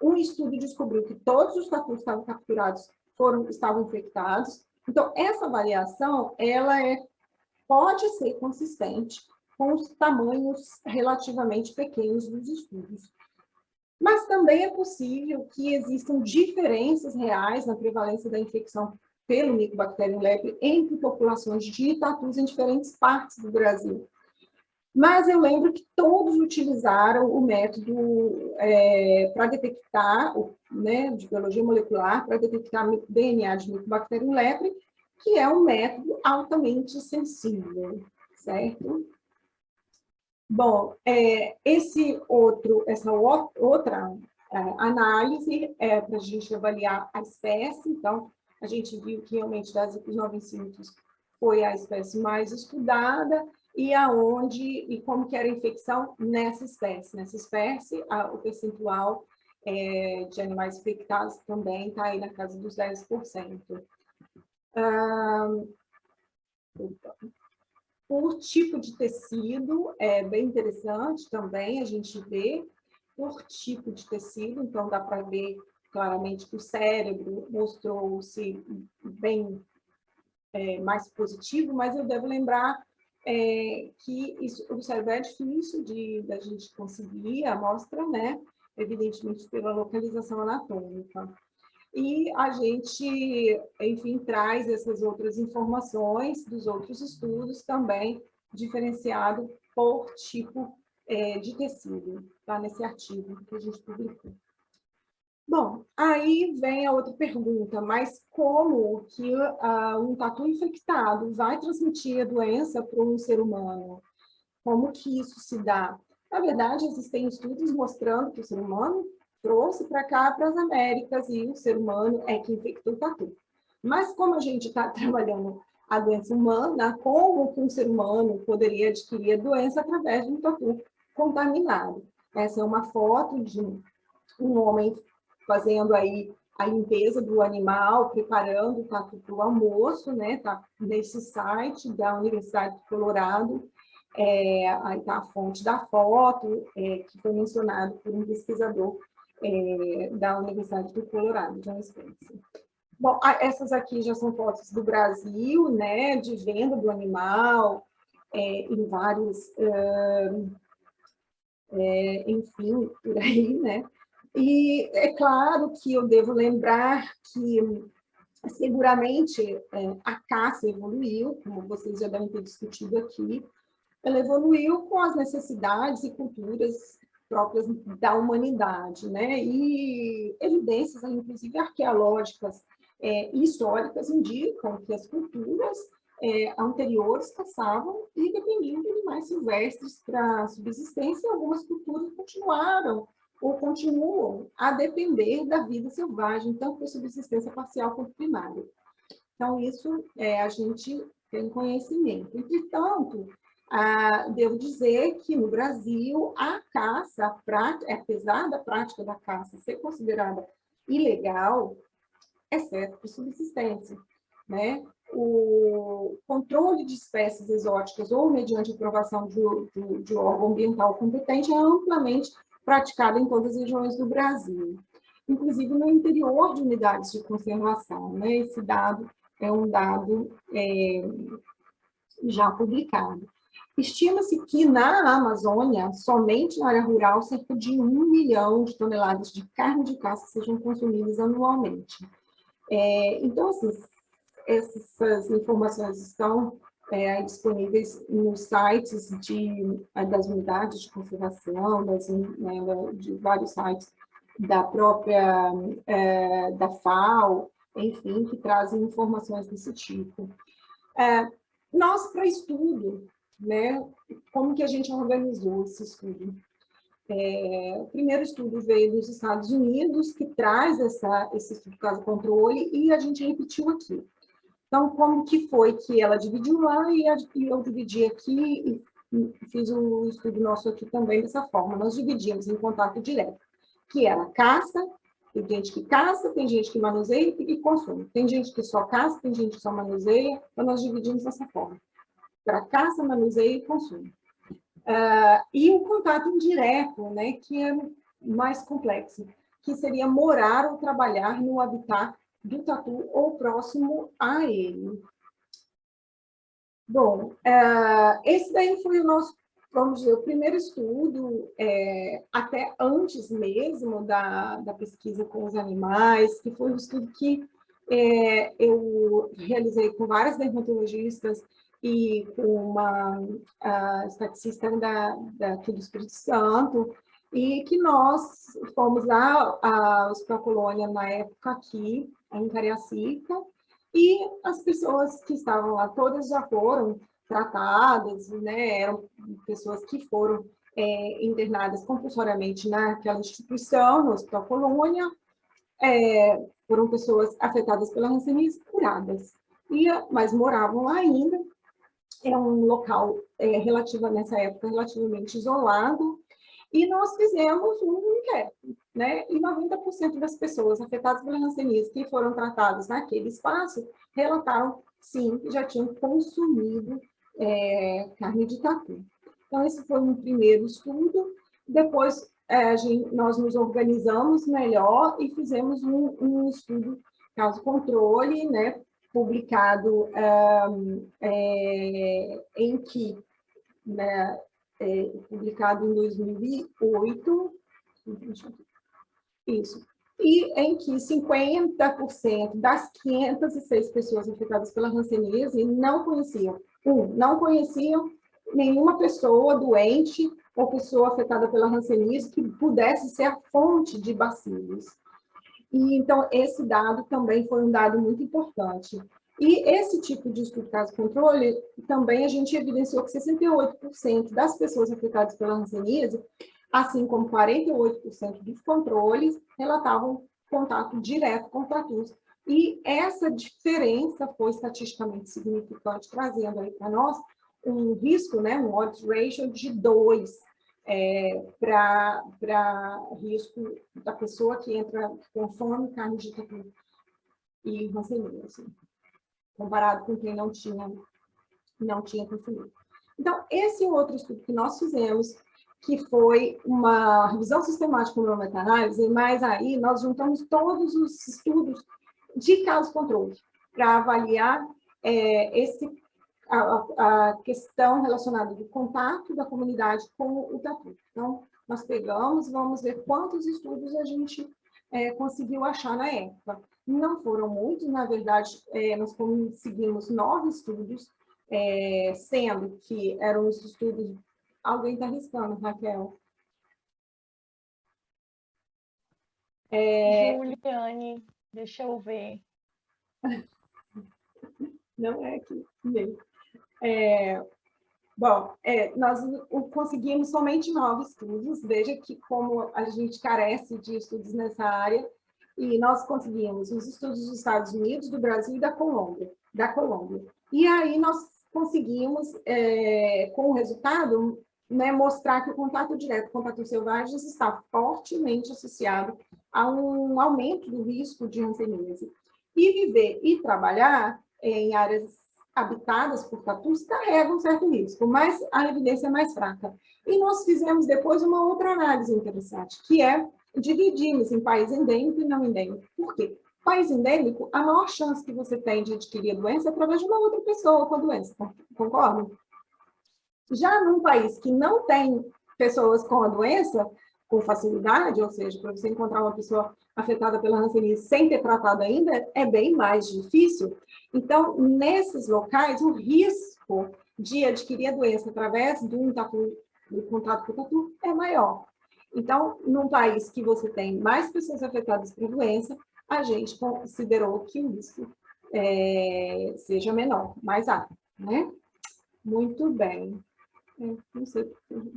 um estudo descobriu que todos os tatus que estavam capturados estavam infectados. Então, essa variação, ela pode ser consistente com os tamanhos relativamente pequenos dos estudos. Mas também é possível que existam diferenças reais na prevalência da infecção pelo Mycobacterium leprae entre populações de tatus em diferentes partes do Brasil. Mas eu lembro que todos utilizaram o método para detectar, né, de biologia molecular, para detectar DNA de Mycobacterium leprae, que é um método altamente sensível, certo? Bom, essa outra análise é para a gente avaliar a espécie. Então, a gente viu que realmente Dasipus novencímicos foi a espécie mais estudada e como que era a infecção nessa espécie. Nessa espécie, o percentual de animais infectados também está aí na casa dos 10%. Por tipo de tecido, é bem interessante também a gente ver por tipo de tecido, então dá para ver claramente que o cérebro mostrou-se bem mais positivo, mas eu devo lembrar que o cérebro é difícil da gente conseguir a amostra, né? Evidentemente pela localização anatômica. E a gente, enfim, traz essas outras informações dos outros estudos também, diferenciado por tipo de tecido, tá? Nesse artigo que a gente publicou. Bom, aí vem a outra pergunta, mas como que um tatu infectado vai transmitir a doença para um ser humano? Como que isso se dá? Na verdade, existem estudos mostrando que o ser humano trouxe para cá, para as Américas, e o ser humano é que infectou o tatu. Mas como a gente está trabalhando a doença humana, como que um ser humano poderia adquirir a doença através de um tatu contaminado? Essa é uma foto de um homem fazendo aí a limpeza do animal, preparando o tatu para o almoço, né? Tá nesse site da Universidade do Colorado. Aí está a fonte da foto, que foi mencionado por um pesquisador da Universidade do Colorado, John Spencer. Bom, essas aqui já são fotos do Brasil, né, de venda do animal, em vários, enfim, por aí, né? E é claro que eu devo lembrar que seguramente a caça evoluiu, como vocês já devem ter discutido aqui, ela evoluiu com as necessidades e culturas próprias da humanidade, né? E evidências, inclusive arqueológicas e históricas, indicam que as culturas anteriores caçavam e dependiam de animais silvestres para subsistência, e algumas culturas continuaram ou continuam a depender da vida selvagem, tanto para subsistência parcial quanto primária. Então, isso a gente tem conhecimento. Entretanto, devo dizer que no Brasil a caça, apesar da prática da caça ser considerada ilegal, exceto por subsistência, né? O controle de espécies exóticas ou mediante aprovação de órgão ambiental competente é amplamente praticado em todas as regiões do Brasil, inclusive no interior de unidades de conservação, né? Esse dado é um dado já publicado. Estima-se que na Amazônia, somente na área rural, cerca de 1 milhão de toneladas de carne de caça sejam consumidas anualmente. Então, assim, essas informações estão disponíveis nos sites das unidades de conservação, de vários sites da própria da FAO, enfim, que trazem informações desse tipo. Nós, para estudo, né, como que a gente organizou esse estudo? O primeiro estudo veio dos Estados Unidos, que traz esse estudo de caso controle, e a gente repetiu aqui. Então, como que foi que ela dividiu lá e eu dividi aqui e fiz o estudo nosso aqui também dessa forma. Nós dividimos em contato direto, que era caça, tem gente que caça, tem gente que manuseia e consome. Tem gente que só caça, tem gente que só manuseia, então nós dividimos dessa forma. Para caça, manuseio e consumo. E o contato indireto, né, que é mais complexo, que seria morar ou trabalhar no habitat do tatu ou próximo a ele. Bom, esse daí foi o nosso, vamos dizer, o primeiro estudo, até antes mesmo da pesquisa com os animais, que foi um estudo que eu realizei com várias dermatologistas e com uma estaticista daqui do Espírito Santo, e que nós fomos lá à Hospital Colônia, na época aqui, em Cariacica, e as pessoas que estavam lá, todas já foram tratadas, né? Eram pessoas que foram internadas compulsoriamente naquela instituição, no Hospital Colônia, foram pessoas afetadas pela hanseníase curadas, mas moravam lá ainda. Era um local nessa época relativamente isolado, e nós fizemos um inquérito, né? E 90% das pessoas afetadas pela hanseníase que foram tratadas naquele espaço relataram, sim, que já tinham consumido carne de tatu. Então, esse foi um primeiro estudo. Depois, nós nos organizamos melhor e fizemos um estudo caso controle, né? Publicado publicado em 2008, isso, e em que 50% das 506 pessoas afetadas pela hanseníase não conheciam nenhuma pessoa doente ou pessoa afetada pela hanseníase que pudesse ser a fonte de bacilos. E, então, esse dado também foi um dado muito importante. E esse tipo de estudo caso-controle, também a gente evidenciou que 68% das pessoas afetadas pela hanseníase, assim como 48% dos controles, relatavam contato direto com tatus. E essa diferença foi estatisticamente significante, trazendo aí para nós um risco, né, um odds ratio de 2, para risco da pessoa que consome carne de tatu e hanseníase, assim, comparado com quem não tinha consumido. Então, esse outro estudo que nós fizemos, que foi uma revisão sistemática de uma meta-análise, mas aí nós juntamos todos os estudos de caso-controle para avaliar a questão relacionada do contato da comunidade com o tatu. Então, nós pegamos, vamos ver quantos estudos a gente conseguiu achar na época. Não foram muitos, na verdade, nós conseguimos 9 estudos, sendo que eram os estudos... Alguém está riscando, Raquel? Juliane, deixa eu ver. Não é aqui mesmo. Bom, nós conseguimos somente 9 estudos, veja que como a gente carece de estudos nessa área, e nós conseguimos os estudos dos Estados Unidos, do Brasil e da Colômbia. E aí nós conseguimos, com o resultado, né, mostrar que o contato direto com tatus selvagens está fortemente associado a um aumento do risco de hanseníase. E viver e trabalhar em áreas habitadas por tatus carregam um certo risco, mas a evidência é mais fraca. E nós fizemos depois uma outra análise interessante, que é dividimos em país endêmico e não endêmico. Por quê? País endêmico, a maior chance que você tem de adquirir a doença é através de uma outra pessoa com a doença, concorda? Já num país que não tem pessoas com a doença com facilidade, ou seja, para você encontrar uma pessoa afetada pela hanseníase sem ter tratado ainda, é bem mais difícil. Então, nesses locais, o risco de adquirir a doença através do contato com o tatu é maior. Então, num país que você tem mais pessoas afetadas por doença, a gente considerou que o risco seja menor, mais alto, né? Muito bem. Não sei se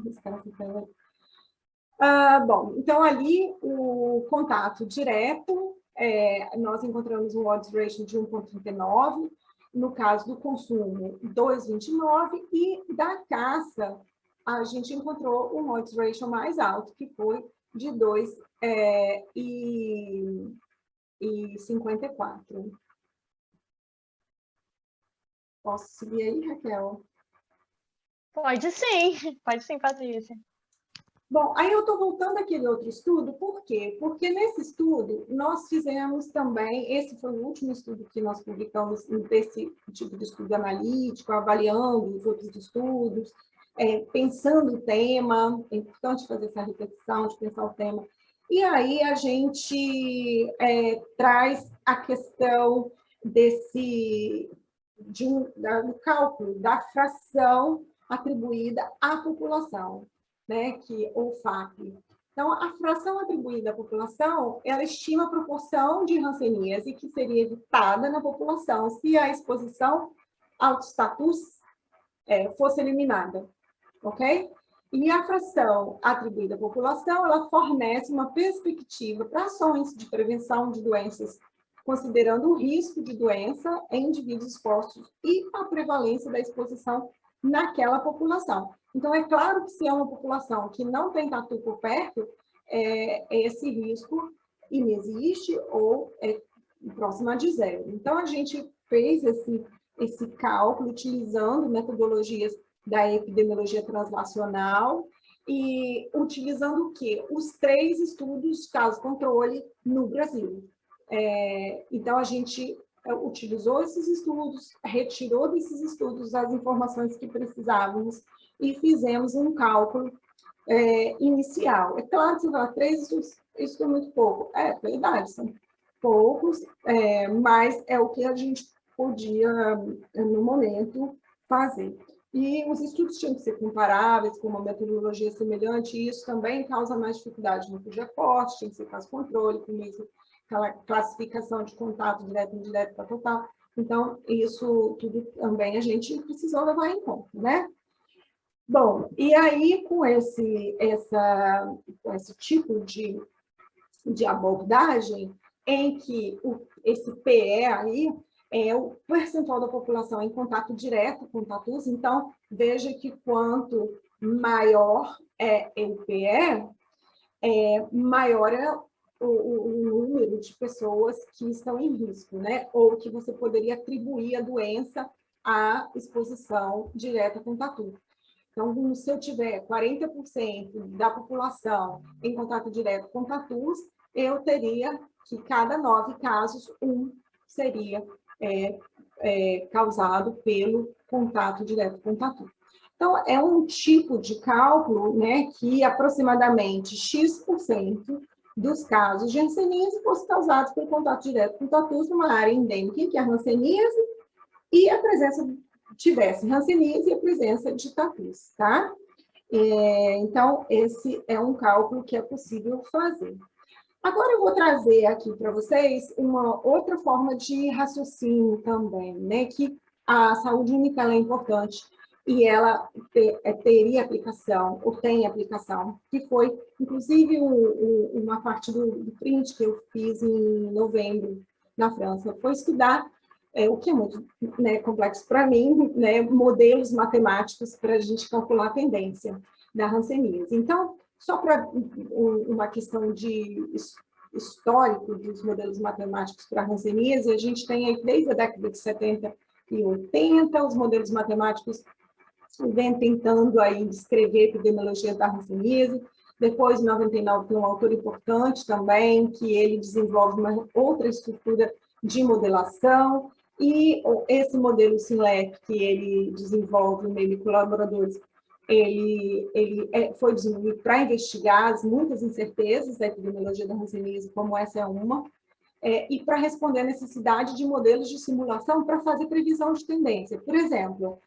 esse cara fica... bom, então ali o contato direto, nós encontramos um odds ratio de 1,39, no caso do consumo 2,29, e da caça a gente encontrou um odds ratio mais alto, que foi de 2,54. Posso seguir aí, Raquel? Pode sim, Patrícia. Bom, aí eu estou voltando àquele outro estudo, por quê? Porque nesse estudo nós fizemos também, esse foi o último estudo que nós publicamos desse tipo de estudo analítico, avaliando os outros estudos, pensando o tema, é importante fazer essa reflexão de pensar o tema. E aí a gente traz a questão do cálculo da fração atribuída à população, né, que ou FAP. Então, a fração atribuída à população, ela estima a proporção de hanseníase que seria evitada na população se a exposição ao status fosse eliminada, ok? E a fração atribuída à população, ela fornece uma perspectiva para ações de prevenção de doenças, considerando o risco de doença em indivíduos expostos e a prevalência da exposição naquela população. Então, é claro que se é uma população que não tem tatu por perto, esse risco inexiste ou é próxima de zero. Então, a gente fez esse cálculo utilizando metodologias da epidemiologia translacional e utilizando o quê? Os 3 estudos caso-controle no Brasil. Então, a gente utilizou esses estudos, retirou desses estudos as informações que precisávamos e fizemos um cálculo inicial. É claro que você fala, 3 estudos, isso é muito pouco. É verdade, são poucos, mas é o que a gente podia, no momento, fazer. E os estudos tinham que ser comparáveis, com uma metodologia semelhante, e isso também causa mais dificuldade no CUJA-CORT, tinha que ser caso-controle, com isso, aquela classificação de contato direto e indireto para total. Então, isso tudo também a gente precisou levar em conta, né? Bom, e aí, com esse tipo de abordagem, em que esse PE aí é o percentual da população em contato direto com tatus, então, veja que quanto maior é o PE, maior é o número de pessoas que estão em risco, né? Ou que você poderia atribuir a doença à exposição direta com tatu. Então, se eu tiver 40% da população em contato direto com tatus, eu teria que cada 9 casos, 1 seria causado pelo contato direto com tatu. Então, é um tipo de cálculo, né, que aproximadamente X% dos casos de hanseníase fossem causados pelo contato direto com tatus numa área endêmica, que é a hanseníase, e a presença tivesse hanseníase e a presença de tatus, tá? Então, esse é um cálculo que é possível fazer. Agora eu vou trazer aqui para vocês uma outra forma de raciocínio também, né? Que a saúde única é importante e ela teria aplicação, ou tem aplicação, que foi, inclusive, uma parte do print que eu fiz em novembro na França, foi estudar o que é muito complexo para mim, né, modelos matemáticos para a gente calcular a tendência da hanseníase. Então, só para uma questão de histórico dos modelos matemáticos para a hanseníase, a gente tem aí, desde a década de 70 e 80, os modelos matemáticos vêm tentando aí descrever a epidemiologia da hanseníase. Depois, em 99, tem um autor importante também, que ele desenvolve uma outra estrutura de modelação, e esse modelo SYNLEP, que ele desenvolve no meio de colaboradores, ele foi desenvolvido para investigar as muitas incertezas da epidemiologia da hanseníase, como essa é uma, e para responder à necessidade de modelos de simulação para fazer previsão de tendência. Por exemplo,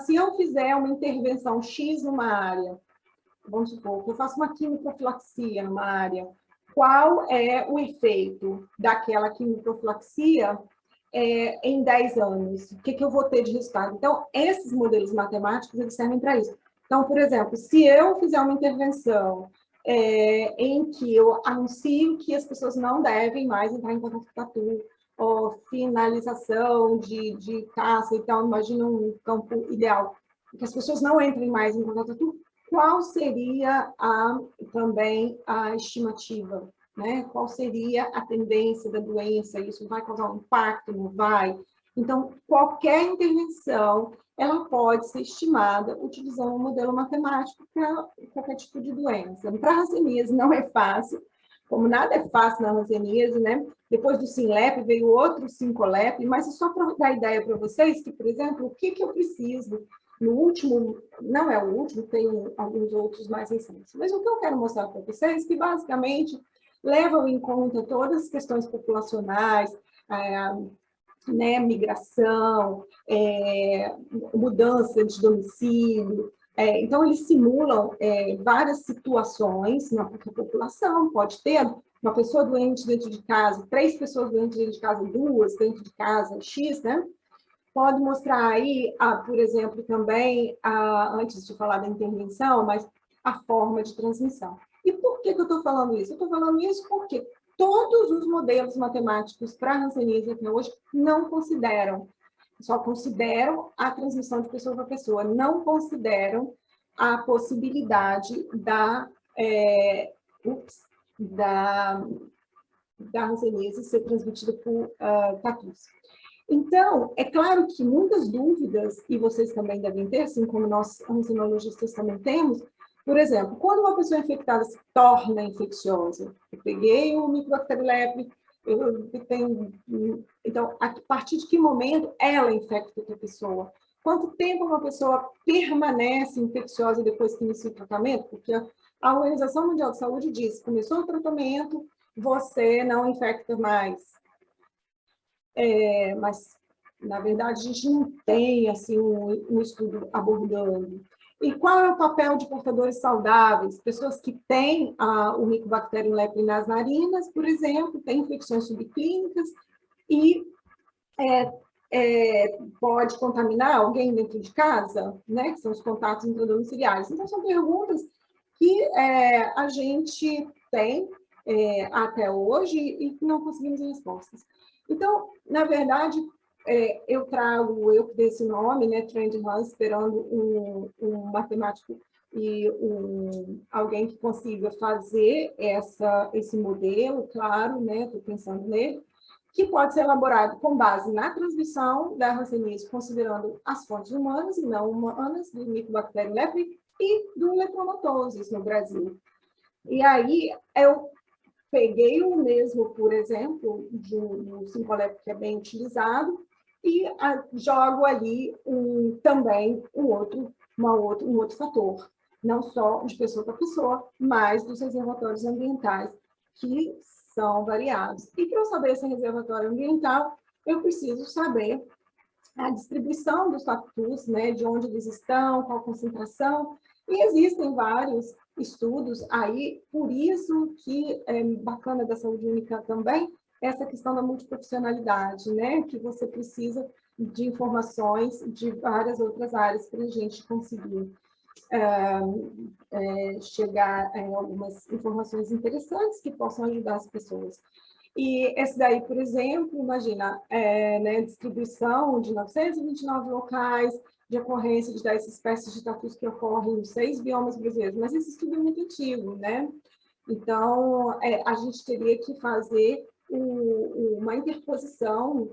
se eu fizer uma intervenção X numa área, vamos supor que eu faço uma quimioprofilaxia numa área, qual é o efeito daquela quimioprofilaxia em 10 anos? O que eu vou ter de resultado? Então, esses modelos matemáticos, eles servem para isso. Então, por exemplo, se eu fizer uma intervenção em que eu anuncio que as pessoas não devem mais entrar em contato com o tatu, ou finalização de caça, então, imagina um campo ideal, que as pessoas não entrem mais em contato com o tatu, qual seria também a estimativa? Né? Qual seria a tendência da doença? Isso vai causar um impacto? Não vai? Então, qualquer intervenção, ela pode ser estimada utilizando um modelo matemático para qualquer tipo de doença. Para a hanseníase não é fácil, como nada é fácil na hanseníase, né? Depois do SYNLEP veio outro SYNCOLEP, mas é só para dar ideia para vocês que, por exemplo, o que eu preciso no último, não é o último, tem alguns outros mais recentes, mas o que eu quero mostrar para vocês é que, basicamente, levam em conta todas as questões populacionais, né, migração, mudança de domicílio. Então, eles simulam várias situações na população. Pode ter uma pessoa doente dentro de casa, 3 pessoas doentes dentro de casa, 2 dentro de casa, X, né? Pode mostrar aí, por exemplo, também, antes de falar da intervenção, mas a forma de transmissão. E por que eu estou falando isso? Eu estou falando isso porque todos os modelos matemáticos para a hanseníase até hoje não consideram, só consideram a transmissão de pessoa para pessoa, não consideram a possibilidade da hanseníase ser transmitida por tatus. Então, é claro que muitas dúvidas, e vocês também devem ter, assim como nós, hansenologistas, também temos, por exemplo, quando uma pessoa infectada se torna infecciosa, eu peguei o Mycobacterium leprae, então, a partir de que momento ela infecta outra pessoa? Quanto tempo uma pessoa permanece infecciosa depois que inicia o tratamento? Porque a Organização Mundial de Saúde diz, começou o tratamento, você não infecta mais. Mas, na verdade, a gente não tem assim, um estudo abordando. E qual é o papel de portadores saudáveis? Pessoas que têm o Mycobacterium leprae nas narinas, por exemplo, têm infecções subclínicas e pode contaminar alguém dentro de casa, né? Que são os contatos intradomiciliares. Então, são perguntas que a gente tem até hoje e que não conseguimos respostas. Então, na verdade, eu que dei esse nome, né, Trend Hans, esperando um matemático e alguém que consiga fazer esse modelo, claro, né, estou pensando nele, que pode ser elaborado com base na transmissão da hanseníase, considerando as fontes humanas e não humanas, do Mycobacterium leprae e do Leishmaniasis no Brasil. E aí, eu peguei o mesmo, por exemplo, do SYNCOLEP, que é bem utilizado, e jogo ali também um outro fator, não só de pessoa para pessoa, mas dos reservatórios ambientais, que são variados. E para eu saber esse reservatório ambiental, eu preciso saber a distribuição dos tatus, né, de onde eles estão, qual a concentração, e existem vários estudos aí, por isso que é bacana da saúde única também, essa questão da multiprofissionalidade, né, que você precisa de informações de várias outras áreas para a gente conseguir chegar em algumas informações interessantes que possam ajudar as pessoas. E esse daí, por exemplo, imagina, né, distribuição de 929 locais de ocorrência de 10 espécies de tatus que ocorrem nos 6 biomas brasileiros, mas esse estudo é muito antigo, né? Então, a gente teria que fazer uma interposição,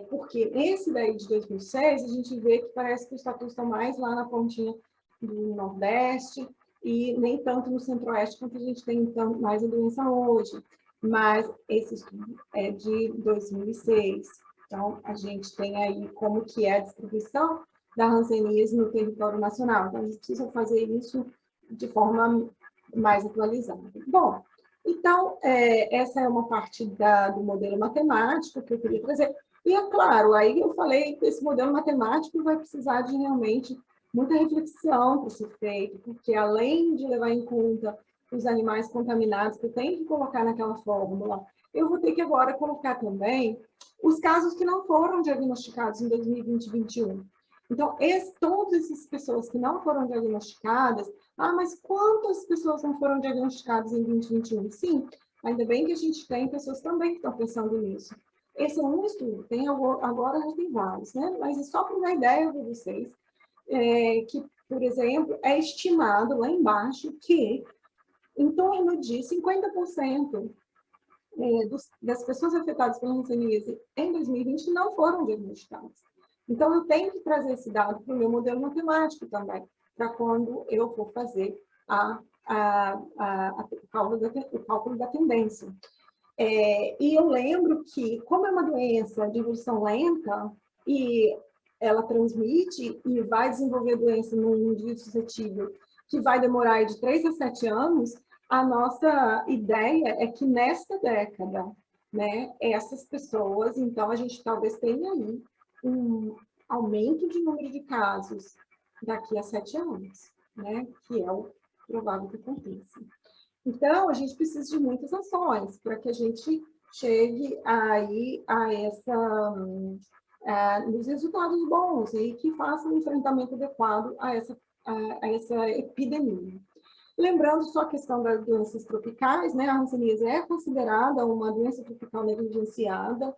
porque nesse daí de 2006, a gente vê que parece que os tatus estão mais lá na pontinha do Nordeste e nem tanto no Centro-Oeste, quanto a gente tem então, mais a doença hoje. Mas esse estudo é de 2006. Então, a gente tem aí como que é a distribuição da hanseníase no território nacional. Então, a gente precisa fazer isso de forma mais atualizada. Bom, então, essa é uma parte do modelo matemático que eu queria trazer. E, é claro, aí eu falei que esse modelo matemático vai precisar de realmente muita reflexão para ser feito, porque além de levar em conta os animais contaminados que eu tenho que colocar naquela fórmula, eu vou ter que agora colocar também os casos que não foram diagnosticados em 2020 e 2021. Então, todas essas pessoas que não foram diagnosticadas, mas quantas pessoas não foram diagnosticadas em 2021? Sim, ainda bem que a gente tem pessoas também que estão pensando nisso. Esse é um estudo, agora já tem vários, né? Mas é só para dar ideia para vocês, que, por exemplo, é estimado lá embaixo que em torno de 50% das pessoas afetadas pela hanseníase em 2020 não foram diagnosticadas. Então, eu tenho que trazer esse dado para o meu modelo matemático também, para quando eu for fazer o cálculo da tendência. E eu lembro que, como é uma doença de evolução lenta, e ela transmite e vai desenvolver a doença num indivíduo suscetível, que vai demorar de 3 a 7 anos, a nossa ideia é que nesta década, né, essas pessoas, então a gente talvez tenha aí um aumento de número de casos daqui a 7 anos, né, que é o provável que aconteça. Então, a gente precisa de muitas ações para que a gente chegue aí nos resultados bons e que faça um enfrentamento adequado a essa epidemia. Lembrando só a questão das doenças tropicais, né? A hanseníase é considerada uma doença tropical negligenciada.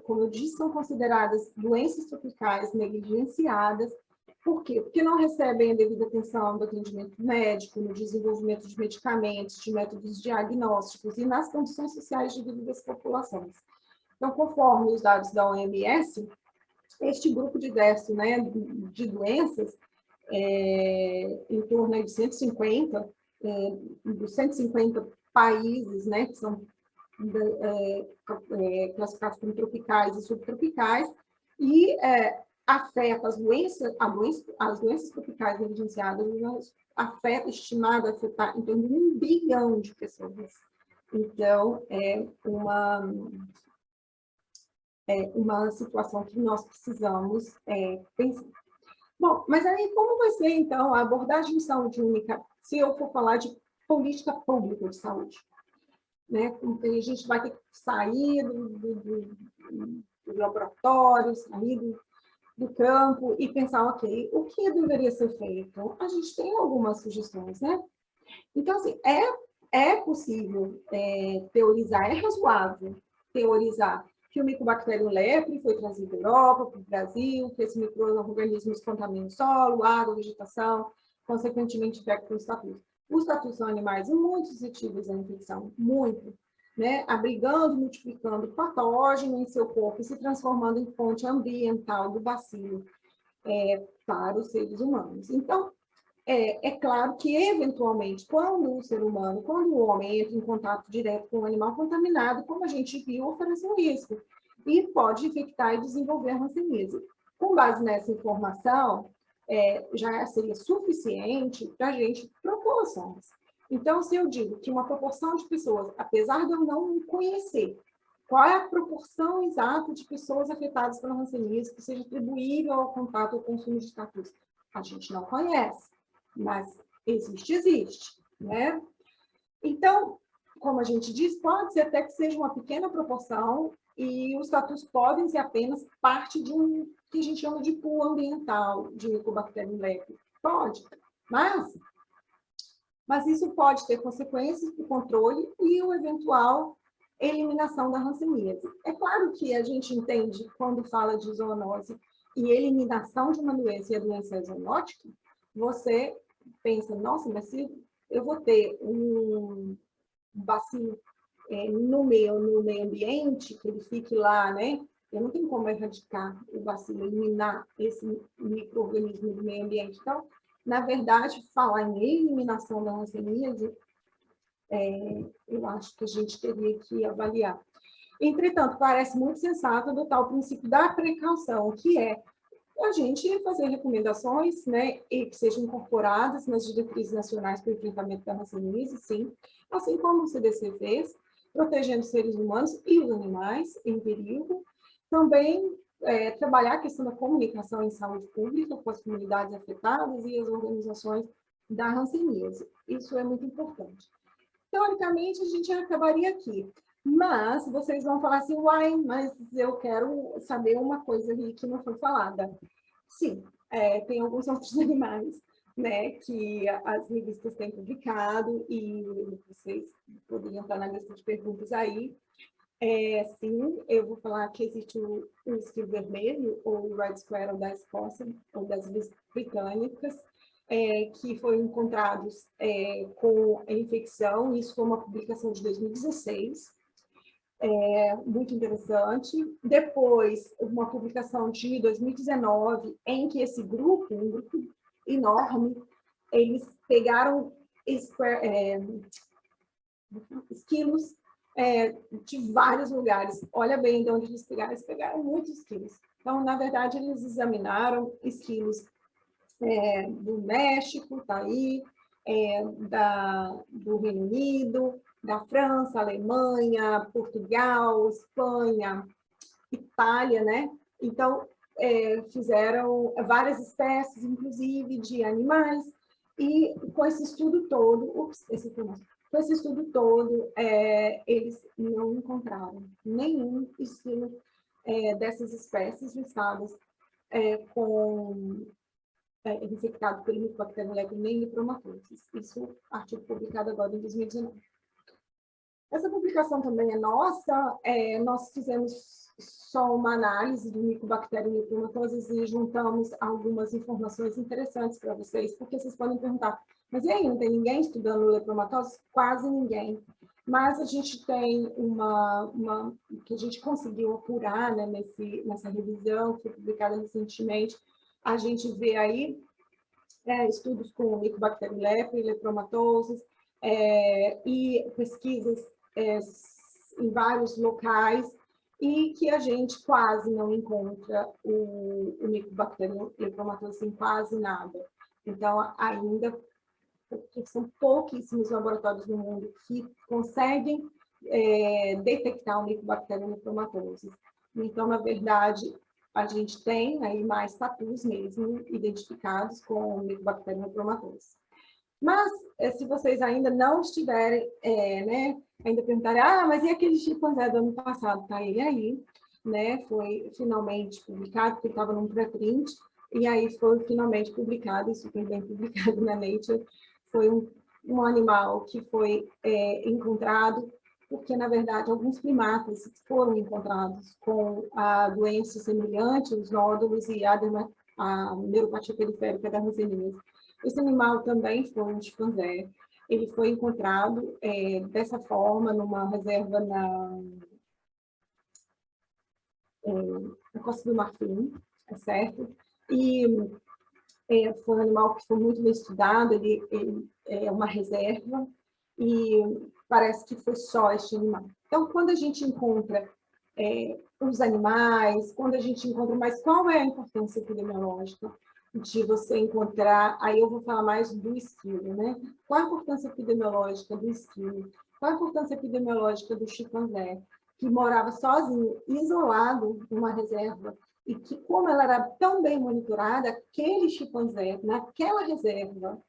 Como eu disse, são consideradas doenças tropicais negligenciadas. Por quê? Porque não recebem a devida atenção do atendimento médico, no desenvolvimento de medicamentos, de métodos diagnósticos e nas condições sociais de vida das populações. Então, conforme os dados da OMS, este grupo diverso, né, de doenças, em torno de 150, dos 150 países, né, que são classificados como tropicais e subtropicais, e afeta as doenças tropicais negligenciadas, estimado a afetar em torno de 1 bilhão de pessoas. Então, é uma situação que nós precisamos pensar. Bom, mas aí como vai ser, então, a abordagem de saúde única, se eu for falar de política pública de saúde? Né? A gente vai ter que sair do laboratório, sair do campo e pensar, ok, o que deveria ser feito? A gente tem algumas sugestões, né? Então, assim, é possível teorizar, é razoável teorizar que o Mycobacterium leprae foi trazido da Europa para o Brasil, que esses micro-organismos contaminam o solo, água, vegetação, consequentemente infectam os tatus. Os tatus são animais muito suscetíveis à infecção, muito, né? Abrigando, multiplicando patógeno em seu corpo e se transformando em fonte ambiental do bacilo para os seres humanos. Então, é claro que, eventualmente, quando o homem entra em contato direto com um animal contaminado, como a gente viu, oferece um risco e pode infectar e desenvolver a hanseníase. Com base nessa informação, já seria suficiente para a gente propor ações. Então, se eu digo que uma proporção de pessoas, apesar de eu não conhecer qual é a proporção exata de pessoas afetadas pela hanseníase que seja atribuível ao contato ou consumo de tatus, a gente não conhece. Mas existe, né? Então, como a gente diz, pode ser até que seja uma pequena proporção e os tatus podem ser apenas parte de um que a gente chama de pool ambiental de Mycobacterium leprae. Pode, mas isso pode ter consequências para o controle e o eventual eliminação da hanseníase. É claro que a gente entende, quando fala de zoonose e eliminação de uma doença e a doença é zoonótica, você pensa, nossa, mas se eu vou ter um bacilo no meio ambiente, que ele fique lá, né? Eu não tenho como erradicar o bacilo, eliminar esse micro-organismo do meio ambiente. Então, na verdade, falar em eliminação da hanseníase, eu acho que a gente teria que avaliar. Entretanto, parece muito sensato adotar o princípio da precaução, que é a gente fazer recomendações, né, e que sejam incorporadas nas diretrizes nacionais para o enfrentamento da hanseníase, sim, assim como o CDC fez, protegendo os seres humanos e os animais em perigo. Também trabalhar a questão da comunicação em saúde pública com as comunidades afetadas e as organizações da hanseníase. Isso é muito importante. Teoricamente, a gente acabaria aqui. Mas vocês vão falar assim, uai, mas eu quero saber uma coisa ali que não foi falada. Sim, tem alguns outros animais, né, que as revistas têm publicado e vocês poderiam estar na lista de perguntas aí. Sim, eu vou falar que existe o esquilo vermelho, ou o Red Squirrel da Escócia, ou das Ilhas Britânicas, que foram encontrados com a infecção. Isso foi uma publicação de 2016. Muito interessante. Depois, uma publicação de 2019, em que esse grupo, um grupo enorme, eles pegaram esquilos de vários lugares. Olha bem de onde eles pegaram muitos esquilos. Então, na verdade, eles examinaram esquilos do México, tá aí, do Reino Unido, da França, Alemanha, Portugal, Espanha, Itália, né? Então, fizeram várias espécies, inclusive, de animais, e com esse estudo todo, eles não encontraram nenhum esquilo dessas espécies listadas infectado pelo Mycobacterium leprae nem lepromatoses. Isso, artigo publicado agora em 2019. Essa publicação também é nossa. Nós fizemos só uma análise do Mycobacterium lepromatoses e juntamos algumas informações interessantes para vocês, porque vocês podem perguntar, mas e aí, não tem ninguém estudando lepromatoses? Quase ninguém. Mas a gente tem uma que a gente conseguiu apurar, né, nessa revisão, que foi publicada recentemente. A gente vê aí estudos com Mycobacterium leprae, lepromatoses, e pesquisas em vários locais, e que a gente quase não encontra o Mycobacterium lepromatoses em quase nada. Então, ainda são pouquíssimos laboratórios no mundo que conseguem detectar o Mycobacterium lepromatoses. Então, na verdade, a gente tem aí mais tatus mesmo identificados com o Mycobacterium lepromatoses. Mas, se vocês ainda não estiverem, ainda perguntarem, mas e aquele chimpanzé do ano passado? Tá ele aí, né? Foi finalmente publicado, porque estava num preprint, e aí foi finalmente publicado, e super bem publicado na Nature. Foi um animal que foi encontrado, porque, na verdade, alguns primatas foram encontrados com a doença semelhante, os nódulos e a neuropatia periférica da hanseníase. Esse animal também foi um chimpanzé. Ele foi encontrado dessa forma numa reserva na Costa do Marfim, certo? E foi um animal que foi muito bem estudado, ele é uma reserva, e parece que foi só este animal. Então, quando a gente encontra os animais, quando a gente encontra, mas qual é a importância epidemiológica de você encontrar, aí eu vou falar mais do esquilo, né? Qual a importância epidemiológica do esquilo? Qual a importância epidemiológica do chimpanzé, que morava sozinho, isolado, numa reserva, e que, como ela era tão bem monitorada, aquele chimpanzé, naquela reserva,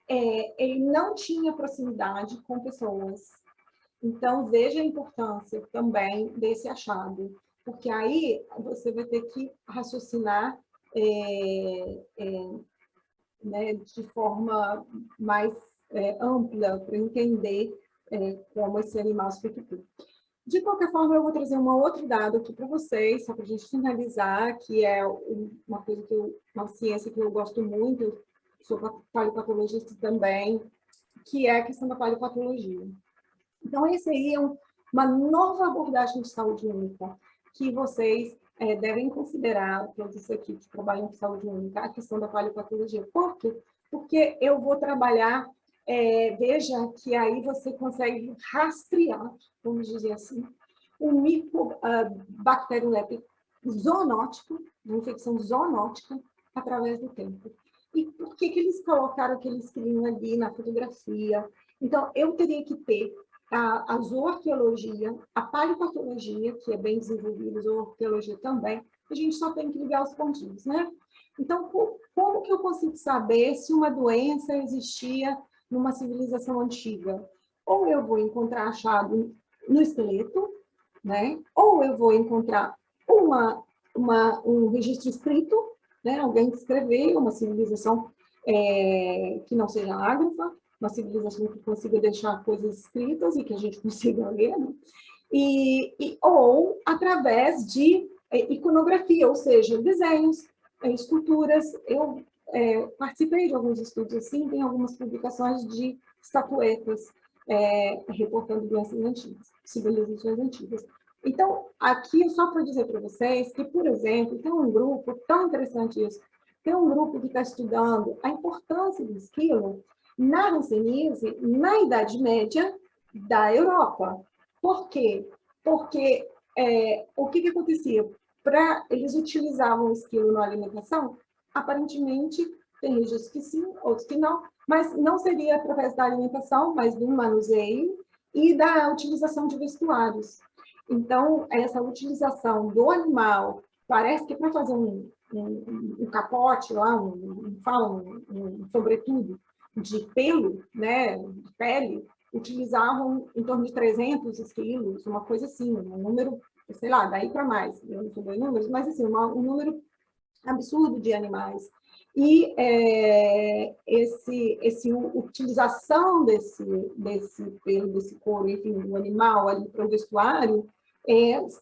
ele não tinha proximidade com pessoas. Então, veja a importância também desse achado, porque aí você vai ter que raciocinar né, de forma mais ampla para entender como esse animal se efetua. De qualquer forma, eu vou trazer um outro dado aqui para vocês, só para a gente finalizar, que é uma ciência que eu gosto muito, eu sou paleopatologista também, que é a questão da paleopatologia. Então, esse aí é uma nova abordagem de saúde única, que vocês devem considerar, todos isso aqui que trabalham com saúde única, a questão da paleopatologia. Por quê? Porque eu vou trabalhar, veja que aí você consegue rastrear, vamos dizer assim, um micobacterioléptico zoonótico, uma infecção zoonótica, através do tempo. E por que eles colocaram aquele esquilinho ali na fotografia? Então, eu teria que ter a zooarqueologia, a paleopatologia, que é bem desenvolvida, a zooarqueologia também, a gente só tem que ligar os pontinhos, né? Então, como que eu consigo saber se uma doença existia numa civilização antiga? Ou eu vou encontrar achado no esqueleto, né? Ou eu vou encontrar um registro escrito, né? Alguém que escreveu, uma civilização que não seja ágrafa, uma civilização que consiga deixar coisas escritas e que a gente consiga ler, né? Ou através de iconografia, ou seja, desenhos, esculturas. Eu participei de alguns estudos assim, tem algumas publicações de estatuetas reportando doenças antigas, civilizações antigas. Então, aqui, só para dizer para vocês que, por exemplo, tem um grupo, tão interessante isso, tem um grupo que está estudando a importância do esquilo na hanseníase na Idade Média da Europa. Por quê? Porque o que acontecia? Eles utilizavam o esquilo na alimentação? Aparentemente, tem registros que sim, outros que não, mas não seria através da alimentação, mas do manuseio e da utilização de vestuários. Então, essa utilização do animal, parece que para fazer um capote lá, um sobretudo de pelo, né, de pele, utilizavam em torno de 300 esquilos, uma coisa assim, um número, sei lá, daí para mais, eu não sei números, mas assim, um número absurdo de animais. E utilização desse pelo, desse couro, enfim, do animal ali para o vestuário,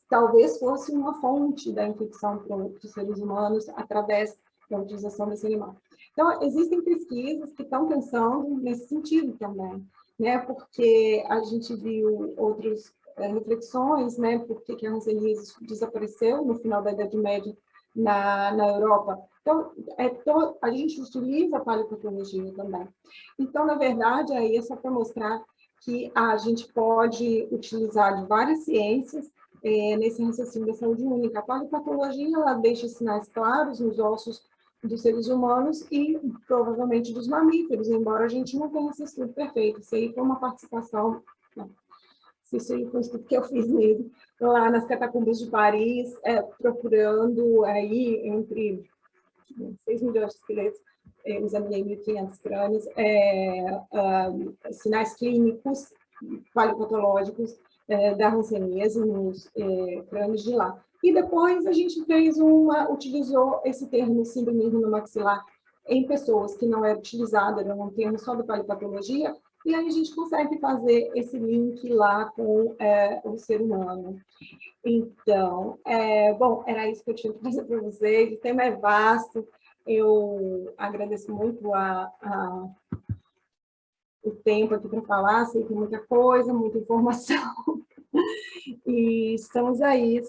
talvez fosse uma fonte da infecção para os seres humanos através da utilização desse animal. Então, existem pesquisas que estão pensando nesse sentido também, né? Porque a gente viu outras reflexões, né? Por que a hanseníase desapareceu no final da Idade Média na Europa. Então, a gente utiliza a paleopatologia também. Então, na verdade, aí é só para mostrar que a gente pode utilizar de várias ciências nesse raciocínio da saúde única. A paleopatologia, ela deixa sinais claros nos ossos dos seres humanos e provavelmente dos mamíferos, embora a gente não tenha esse estudo perfeito. Isso aí foi uma participação, não, isso aí foi um estudo que eu fiz nele, lá nas catacumbas de Paris, procurando aí entre 6 milhões de esqueletos, examinei 1.500 crânios, sinais clínicos, paleopatológicos da hanseníase nos crânios de lá. E depois a gente utilizou esse termo síndrome rinomaxilar em pessoas que não era utilizado, era um termo só da paleopatologia, e aí a gente consegue fazer esse link lá com o ser humano. Então, bom, era isso que eu tinha que trazer para vocês. O tema é vasto. Eu agradeço muito o tempo aqui para falar. Sei que tem muita coisa, muita informação. E estamos aí.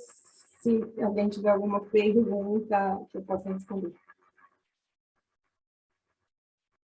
Se alguém tiver alguma pergunta, que eu possa responder.